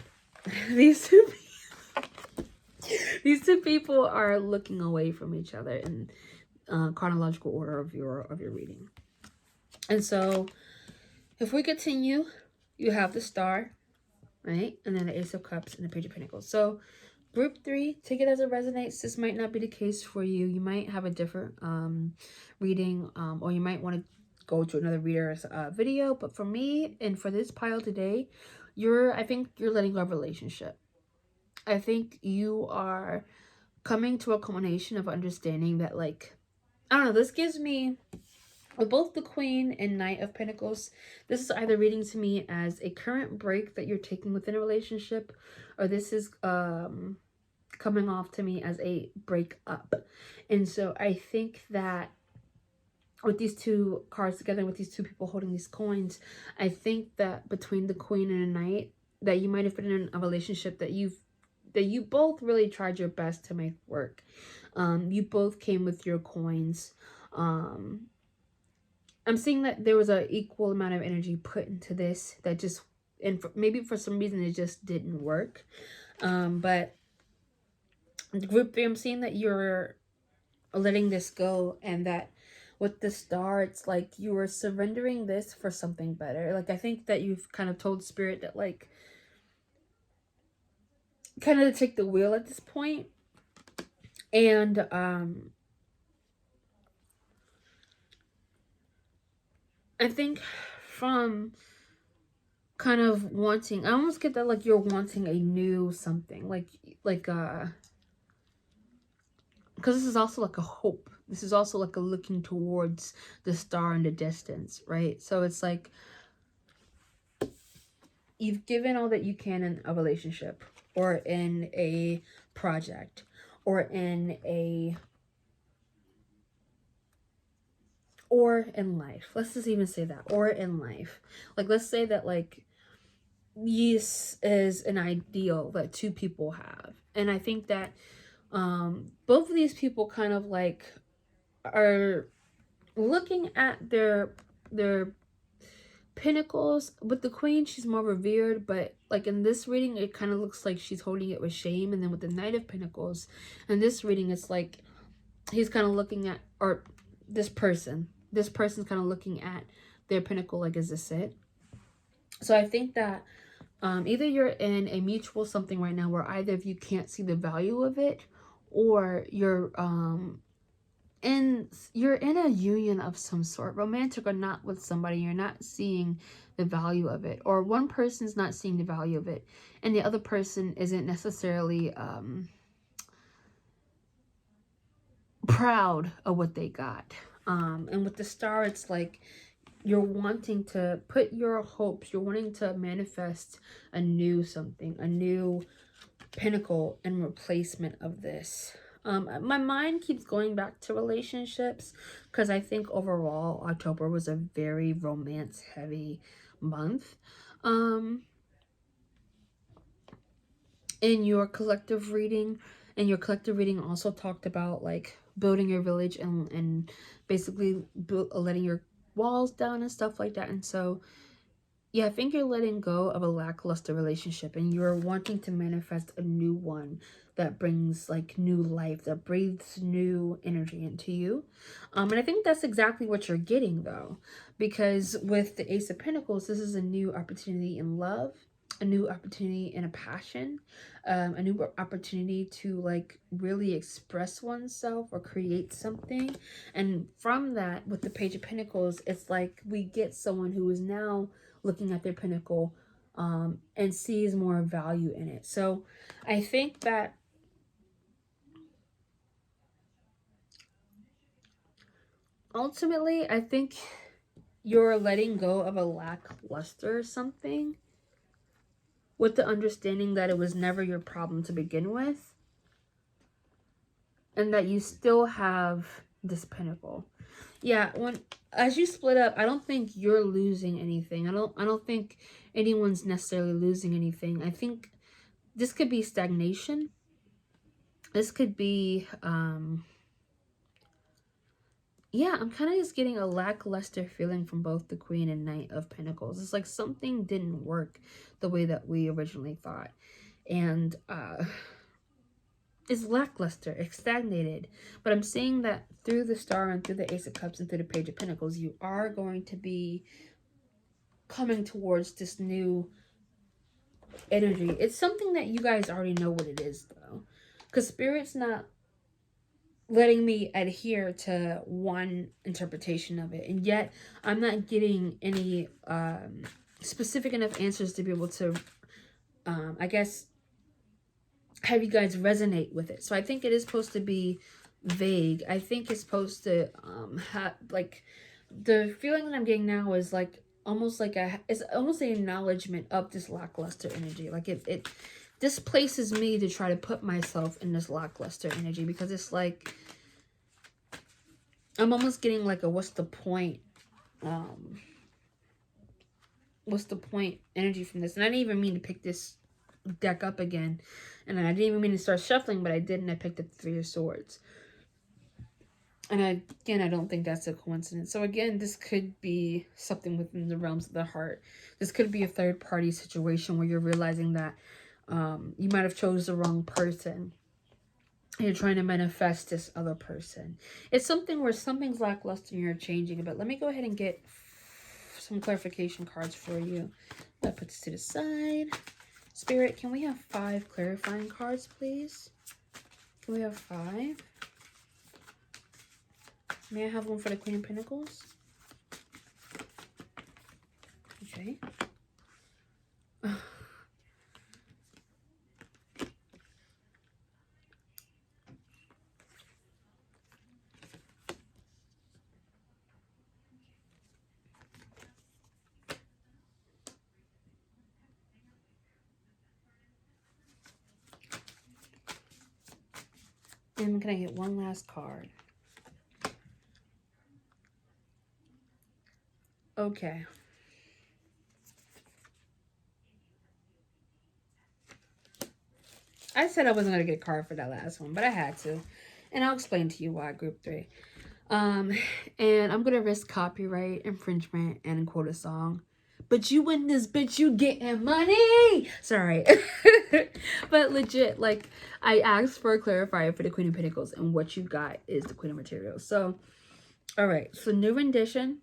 people are looking away from each other in chronological order of your reading. And so if we continue, you have the Star, right? And then the Ace of Cups and the Page of Pentacles. So Group 3, take it as it resonates. This might not be the case for you. You might have a different reading, or you might want to go to another reader's video. But for me, and for this pile today, I think you're letting go of a relationship. I think you are coming to a culmination of understanding that, like, I don't know, this gives me, with both the Queen and Knight of Pentacles, this is either reading to me as a current break that you're taking within a relationship, or this is coming off to me as a breakup. And so I think that with these two cards together, with these two people holding these coins, I think that between the Queen and a Knight, that you might have been in a relationship that you both really tried your best to make work. You both came with your coins. I'm seeing that there was an equal amount of energy put into this that just, and maybe for some reason it just didn't work. But group 3, I'm seeing that you're letting this go, and that with the Star, it's like you were surrendering this for something better. Like, I think that you've kind of told Spirit that, like, kind of to take the wheel at this point. And I think from kind of wanting, I almost get that, like, you're wanting a new something, like because this is also like a hope. This is also like a looking towards the star in the distance, right? So it's like you've given all that you can in a relationship, or in a project, or in life. Let's just even say that, or in life. Like, let's say that, like, this is an ideal that two people have. And I think that both of these people kind of like are looking at their Pentacles. With the Queen, she's more revered, but like in this reading, it kind of looks like she's holding it with shame. And then with the Knight of Pentacles, in this reading, it's like he's kind of looking at, or this person's kind of looking at their Pentacle like, is this it? So I think that either you're in a mutual something right now where either of you can't see the value of it, or you're in a union of some sort, romantic or not, with somebody. You're not seeing the value of it, or one person's not seeing the value of it, and the other person isn't necessarily proud of what they got. And with the Star, it's like you're wanting to put your hopes, you're wanting to manifest a new something, a new pinnacle in replacement of this. My mind keeps going back to relationships, because I think overall October was a very romance heavy month. In your collective reading, also talked about like building your village, and basically letting your walls down and stuff like that. And so yeah, I think you're letting go of a lackluster relationship, and you're wanting to manifest a new one that brings like new life, that breathes new energy into you. And I think that's exactly what you're getting, though, because with the Ace of Pentacles, this is a new opportunity in love, a new opportunity in a passion, a new opportunity to like really express oneself or create something. And from that, with the Page of Pentacles, it's like we get someone who is now looking at their pinnacle and sees more value in it. So I think that ultimately, I think you're letting go of a lackluster something, with the understanding that it was never your problem to begin with, and that you still have this pinnacle. Yeah, as you split up, I don't think you're losing anything. I don't think anyone's necessarily losing anything. I think this could be stagnation. This could be yeah, I'm kind of just getting a lackluster feeling from both the Queen and Knight of Pentacles. It's like something didn't work the way that we originally thought. And it's lackluster, it's stagnated. But I'm seeing that through the Star and through the Ace of Cups and through the Page of Pentacles, you are going to be coming towards this new energy. It's something that you guys already know what it is, though. Because Spirit's not letting me adhere to one interpretation of it. And yet, I'm not getting any specific enough answers to be able to, I guess, have you guys resonate with it. So I think it is supposed to be vague. I think it's supposed to have, like, the feeling that I'm getting now is like almost like it's almost an acknowledgement of this lackluster energy. Like it displaces me to try to put myself in this lackluster energy, because it's like I'm almost getting like a what's the point energy from this. And I didn't even mean to pick this deck up again, and I didn't even mean to start shuffling, but I did, and I picked up the Three of Swords. And I don't think that's a coincidence. So again, this could be something within the realms of the heart. This could be a third party situation where you're realizing that you might have chose the wrong person. You're trying to manifest this other person. It's something where something's lackluster and you're changing it. But let me go ahead and get some clarification cards for you. That puts to the side. Spirit, can we have 5 clarifying cards, please? Can we have 5? May I have one for the Queen of Pentacles? Okay. And can I get one last card? Okay. I said I wasn't going to get a card for that last one, but I had to. And I'll explain to you why, group 3. And I'm going to risk copyright infringement and quote a song. But you win this, bitch, you getting money! Sorry. But legit, like, I asked for a clarifier for the Queen of Pentacles, and what you got is the Queen of Materials. So, alright. So, new rendition.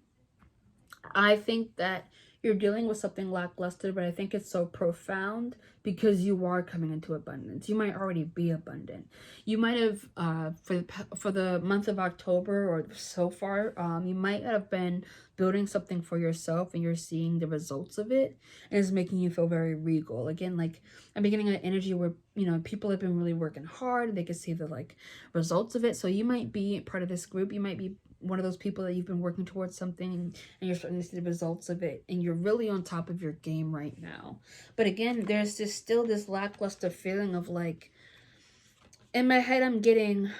I think that you're dealing with something lackluster, but I think it's so profound because you are coming into abundance. You might already be abundant. You might have, for the month of October or so far, you might have been building something for yourself and you're seeing the results of it, and it's making you feel very regal. Again, like I'm beginning an energy where, you know, people have been really working hard. They can see the like results of it. So you might be part of this group. You might be one of those people that you've been working towards something and you're starting to see the results of it, and you're really on top of your game right now. But again, there's still this lackluster feeling of like, in my head I'm getting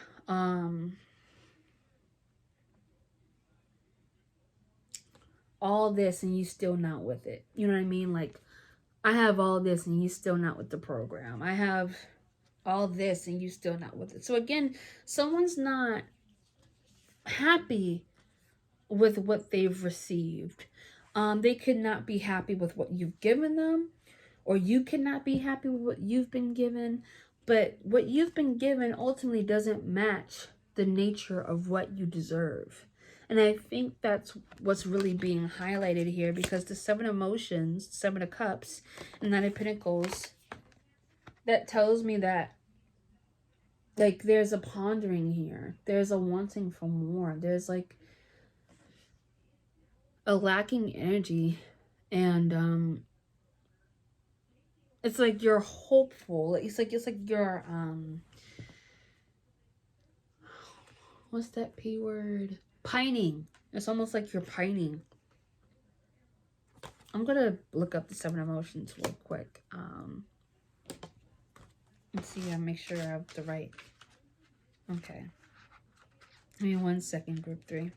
all this and you still not with it. You know what I mean? Like, I have all this and you still not with the program. I have all this and you still not with it. So again, someone's not happy with what they've received. They could not be happy with what you've given them, or you cannot be happy with what you've been given. But what you've been given ultimately doesn't match the nature of what you deserve. And I think that's what's really being highlighted here, because the 7 emotions, 7 of Cups, and 9 of Pentacles, that tells me that like there's a pondering here. There's a wanting for more. There's like a lacking energy, and it's like you're hopeful. It's like you're what's that P word? Pining. It's almost like you're pining. I'm gonna look up the 7 emotions real quick. Let's see. I make sure I have the right. Okay. Give me 1 second, group 3.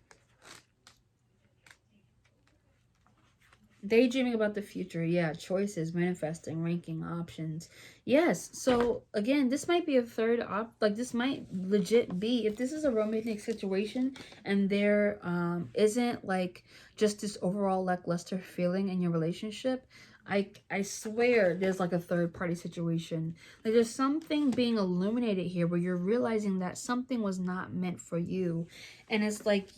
Daydreaming about the future. Yeah, choices, manifesting, ranking, options. Yes. So again, this might be a third like this might legit be, if this is a romantic situation and there isn't like just this overall lackluster feeling in your relationship, I swear there's like a third party situation. Like there's something being illuminated here where you're realizing that something was not meant for you. And it's like,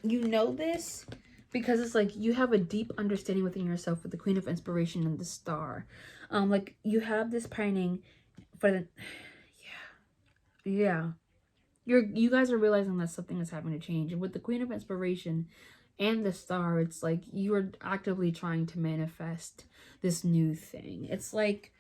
you know this because it's like you have a deep understanding within yourself with the Queen of Inspiration and the Star. Like you have this pining for the, yeah. You guys are realizing that something is having to change. And with the Queen of Inspiration and the Star, it's like you are actively trying to manifest this new thing. It's like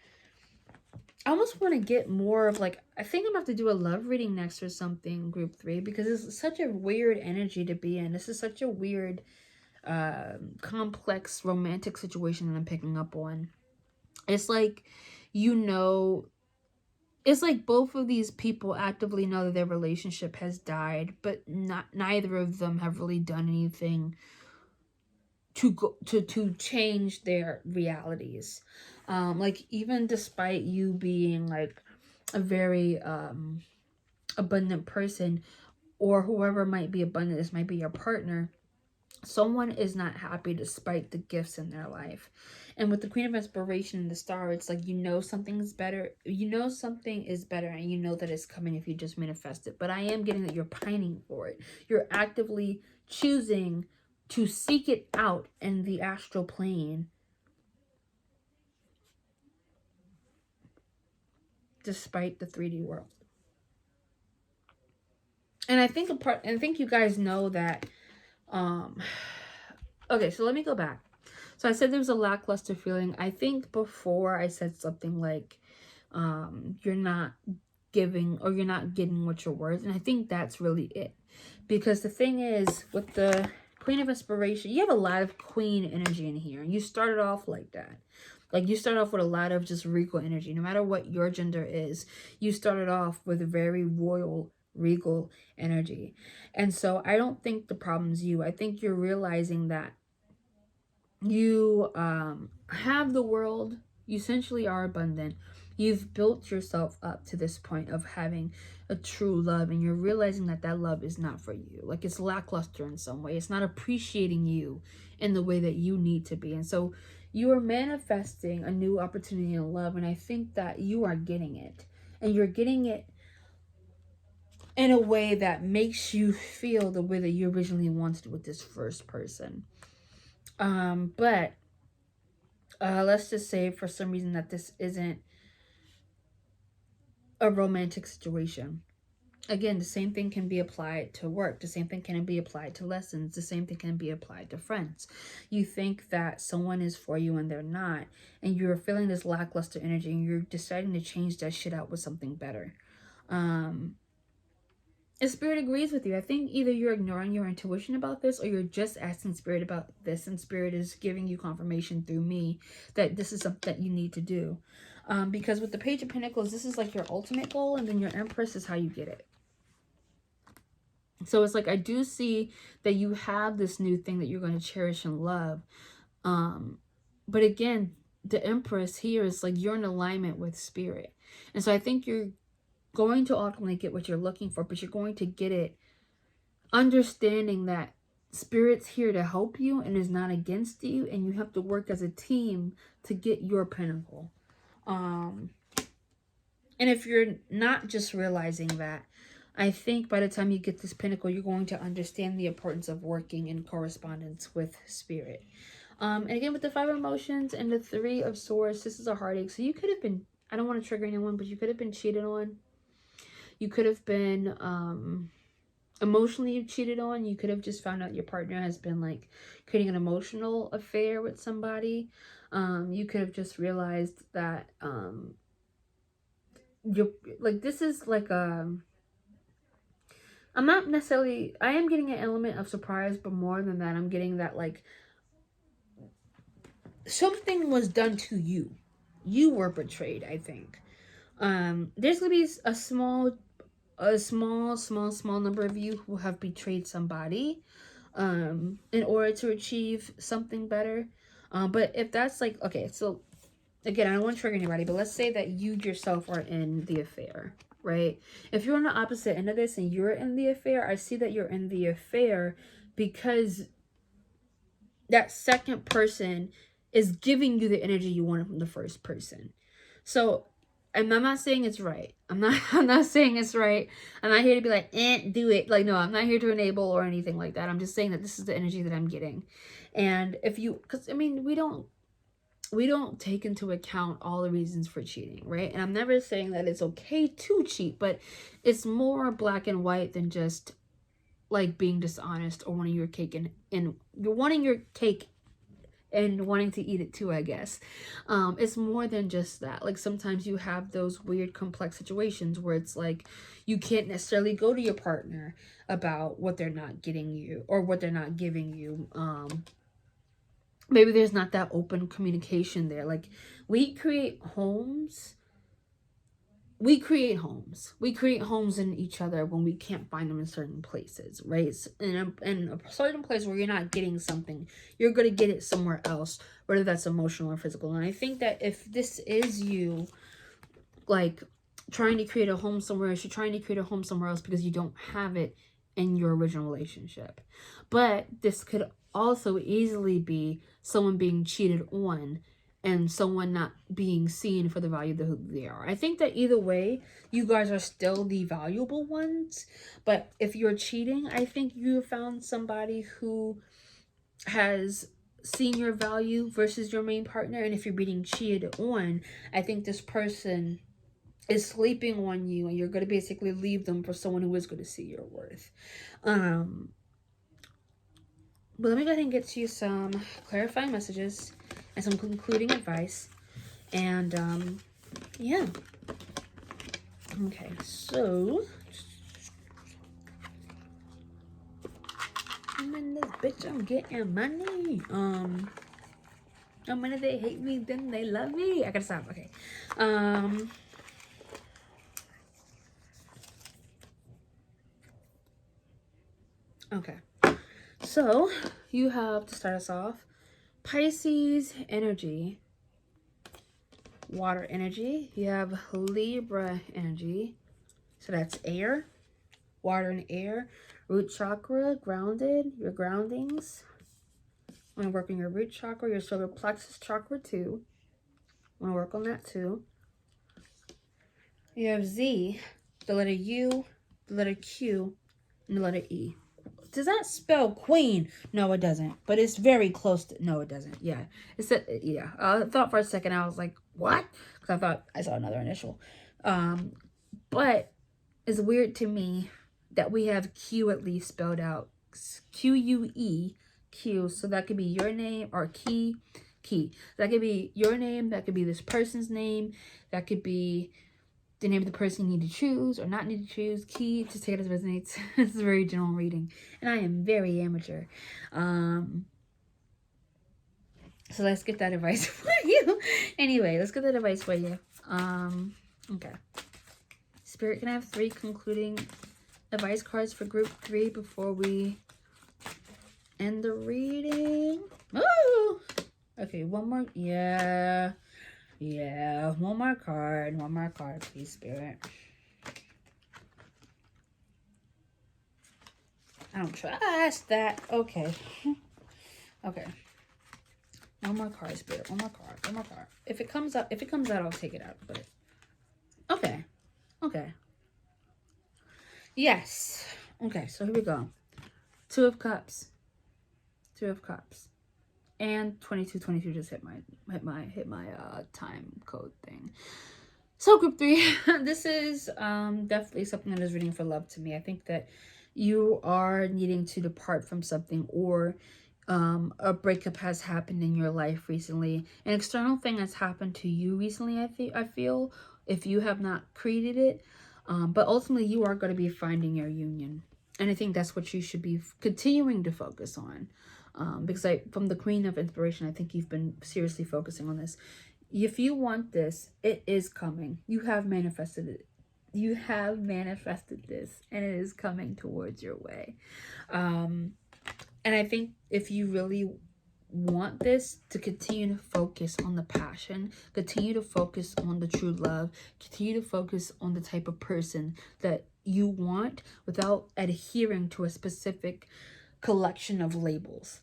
I almost want to get more of like, I think I'm gonna have to do a love reading next or something, group 3, because it's such a weird energy to be in. This is such a weird, complex romantic situation that I'm picking up on. It's like, you know, it's like both of these people actively know that their relationship has died, but neither of them have really done anything to change their realities. Like even despite you being like a very abundant person, or whoever might be abundant, this might be your partner, someone is not happy despite the gifts in their life. And with the Queen of Inspiration and the Star, it's like, you know, something's better. You know something is better, and you know that it's coming if you just manifest it. But I am getting that you're pining for it. You're actively choosing to seek it out in the astral plane, despite the 3D world. And I think you guys know that. Okay, so let me go back. So I said there was a lackluster feeling. I think before I said something like, you're not giving, or you're not getting what you're worth. And I think that's really it. Because the thing is, with the Queen of Inspiration, you have a lot of queen energy in here. And you started off like that. Like you started off with a lot of just regal energy. No matter what your gender is, you started off with a very royal, regal energy. And so I don't think the problem's you. I think you're realizing that you have the world. You essentially are abundant. You've built yourself up to this point of having a true love, and you're realizing that that love is not for you. Like it's lackluster in some way. It's not appreciating you in the way that you need to be. And so you are manifesting a new opportunity in love, and I think that you are getting it. And you're getting it in a way that makes you feel the way that you originally wanted with this first person. But let's just say for some reason that this isn't a romantic situation. Again, the same thing can be applied to work. The same thing can be applied to lessons. The same thing can be applied to friends. You think that someone is for you and they're not. And you're feeling this lackluster energy, and you're deciding to change that shit out with something better. And Spirit agrees with you. I think either you're ignoring your intuition about this, or you're just asking Spirit about this, and Spirit is giving you confirmation through me that this is something that you need to do. Because with the Page of Pentacles, this is like your ultimate goal, and then your Empress is how you get it. So it's like, I do see that you have this new thing that you're going to cherish and love. But again, the Empress here is like you're in alignment with Spirit. And so I think you're going to ultimately get what you're looking for, but you're going to get it understanding that Spirit's here to help you and is not against you, and you have to work as a team to get your pinnacle. And if you're not just realizing that, I think by the time you get this pinnacle, you're going to understand the importance of working in correspondence with Spirit. And again, with the 5 of emotions and the 3 of swords, this is a heartache. So you could have been, I don't want to trigger anyone, but you could have been cheated on. You could have been emotionally cheated on. You could have just found out your partner has been like creating an emotional affair with somebody. You could have just realized that you're like, this is like I'm not necessarily, I am getting an element of surprise, but more than that, I'm getting that like something was done to you. You were betrayed, I think. There's gonna be a small number of you who have betrayed somebody in order to achieve something better. But if that's like, okay, so again, I don't want to trigger anybody, but let's say that you yourself are in the affair, right? If you're on the opposite end of this and you're in the affair, I see that you're in the affair because that second person is giving you the energy you wanted from the first person. So, and I'm not saying it's right. I'm not saying it's right. I'm not here to be like, do it. Like, no, I'm not here to enable or anything like that. I'm just saying that this is the energy that I'm getting. And if you, because I mean, we don't, we don't take into account all the reasons for cheating, right? And I'm never saying that it's okay to cheat, but it's more black and white than just like being dishonest or wanting your cake and you're wanting your cake and wanting to eat it too, I guess. It's more than just that. Like sometimes you have those weird complex situations where it's like you can't necessarily go to your partner about what they're not getting you or what they're not giving you. Maybe there's not that open communication there. Like we create homes. We create homes. We create homes in each other when we can't find them in certain places, right? In a certain place where you're not getting something, you're going to get it somewhere else, whether that's emotional or physical. And I think that if this is you, like, trying to create a home somewhere else, you're trying to create a home somewhere else because you don't have it in your original relationship. But this could also easily be someone being cheated on and someone not being seen for the value that who they are. I think that either way, you guys are still the valuable ones. But if you're cheating, I think you found somebody who has seen your value versus your main partner. And if you're being cheated on, I think this person is sleeping on you and you're going to basically leave them for someone who is going to see your worth. But let me go ahead and get to you some clarifying messages and some concluding advice. And yeah. Okay, so I'm in this bitch, I'm getting money. How many they hate me, then they love me. I gotta stop. Okay. Okay. So you have to start us off. Pisces energy, water energy. You have Libra energy. So that's air, water and air. Root chakra, grounded, your groundings. Want to work on your root chakra, your solar plexus chakra too. Want to work on that too. You have Z, the letter U, the letter Q, and the letter E. Does that spell queen? No, it doesn't. But it's very close to... No, it doesn't. Yeah. It's a, yeah. I thought for a second, I was like, what? Because I thought I saw another initial. But it's weird to me that we have Q at least spelled out. Q-U-E, Q. So that could be your name or key. That could be your name. That could be this person's name. That could be the name of the person you need to choose or not need to choose. Key, just take it as it resonates. It's a very general reading. And I am very amateur. So let's get that advice for you. Anyway, let's get that advice for you. Okay. Spirit, can I have 3 concluding advice cards for group 3 before we end the reading? Oh! Okay, one more. Yeah. One more card. One more card, please, Spirit. I don't trust that. Okay. Okay. One more card, Spirit. One more card. One more card. If it comes out, I'll take it out. But okay. Okay. Yes. Okay, so here we go. 2 of Cups. 2 of Cups. And 2222 just hit my time code thing. So group 3, this is definitely something that is reading for love to me. I think that you are needing to depart from something, or a breakup has happened in your life recently. An external thing has happened to you recently, I feel, if you have not created it. But ultimately, you are going to be finding your union. And I think that's what you should be continuing to focus on. Because from the Queen of Inspiration, I think you've been seriously focusing on this. If you want this, it is coming. You have manifested it. You have manifested this, and it is coming towards your way. And I think if you really want this, to continue to focus on the passion, continue to focus on the true love, continue to focus on the type of person that you want without adhering to a specific collection of labels.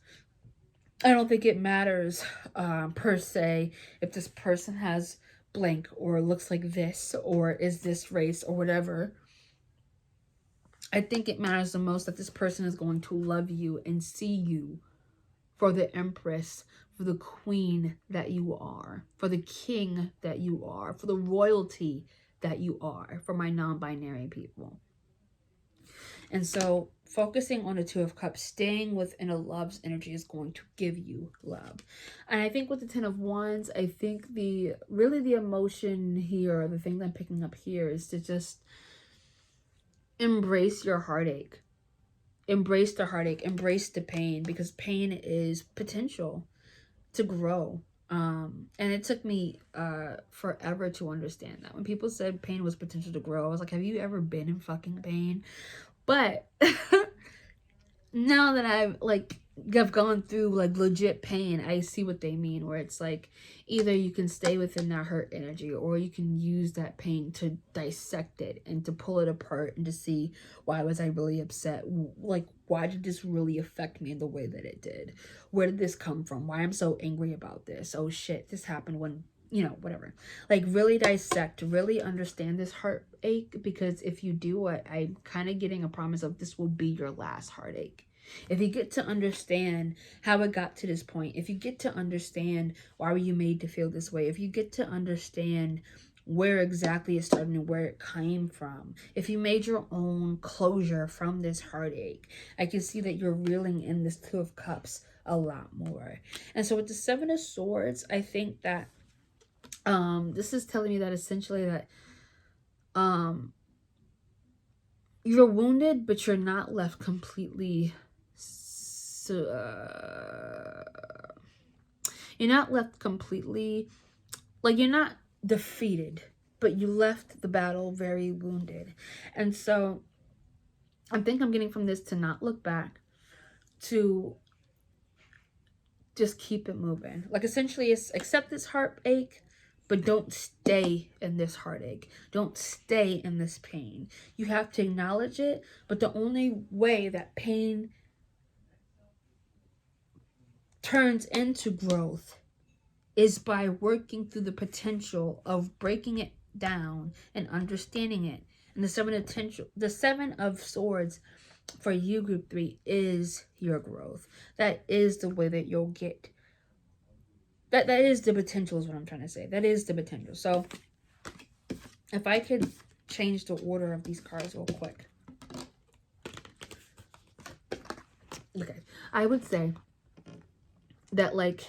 I don't think it matters per se if this person has blank or looks like this or is this race or whatever. I think it matters the most that this person is going to love you and see you for the Empress, for the Queen that you are, for the King that you are, for the royalty that you are, for my non-binary people. And so focusing on the Two of Cups, staying within a love's energy is going to give you love. And I think with the Ten of Wands, I think really the emotion here, the thing that I'm picking up here, is to just embrace your heartache. Embrace the heartache, embrace the pain, because pain is potential to grow. And it took me forever to understand that. When people said pain was potential to grow, I was like, have you ever been in fucking pain? But now that I've gone through like legit pain, I see what they mean, where it's like either you can stay within that hurt energy, or you can use that pain to dissect it and to pull it apart and to see, why was I really upset? Like, why did this really affect me in the way that it did? Where did this come from? Why I'm so angry about this? Oh shit, this happened when, you know, whatever. Like, really dissect, really understand this heartache, because if you do what I'm kind of getting a promise of, this will be your last heartache. If you get to understand how it got to this point, if you get to understand why were you made to feel this way, if you get to understand where exactly it started and where it came from, if you made your own closure from this heartache, I can see that you're reeling in this Two of Cups a lot more. And so with the Seven of Swords, I think that this is telling me that essentially that you're wounded, but you're not left completely you're not left completely, like, you're not defeated, but you left the battle very wounded. And so I think I'm getting from this to not look back, to just keep it moving. Like, essentially, it's accept this heartache, but don't stay in this heartache. Don't stay in this pain. You have to acknowledge it, but the only way that pain turns into growth is by working through the potential of breaking it down and understanding it. And the Seven of Swords for you, group 3, is your growth. That is the way that you'll get. That is the potential, is what I'm trying to say. That is the potential. So if I could change the order of these cards real quick. Okay. I would say that, like,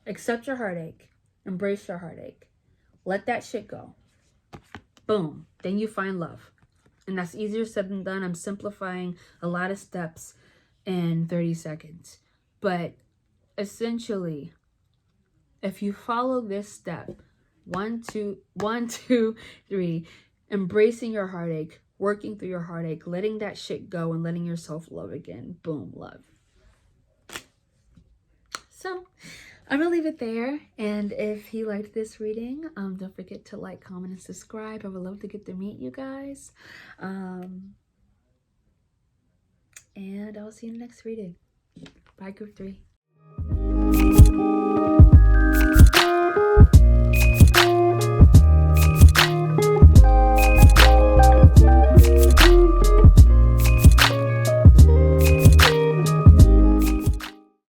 accept your heartache. Embrace your heartache. Let that shit go. Boom. Then you find love. And that's easier said than done. I'm simplifying a lot of steps in 30 seconds. But essentially, if you follow this step, 1, 2, 3, embracing your heartache, working through your heartache, letting that shit go and letting yourself love again. Boom, love. So I'm gonna leave it there. And if you liked this reading, don't forget to like, comment, and subscribe. I would love to get to meet you guys. And I'll see you in the next reading. Bye, group 3.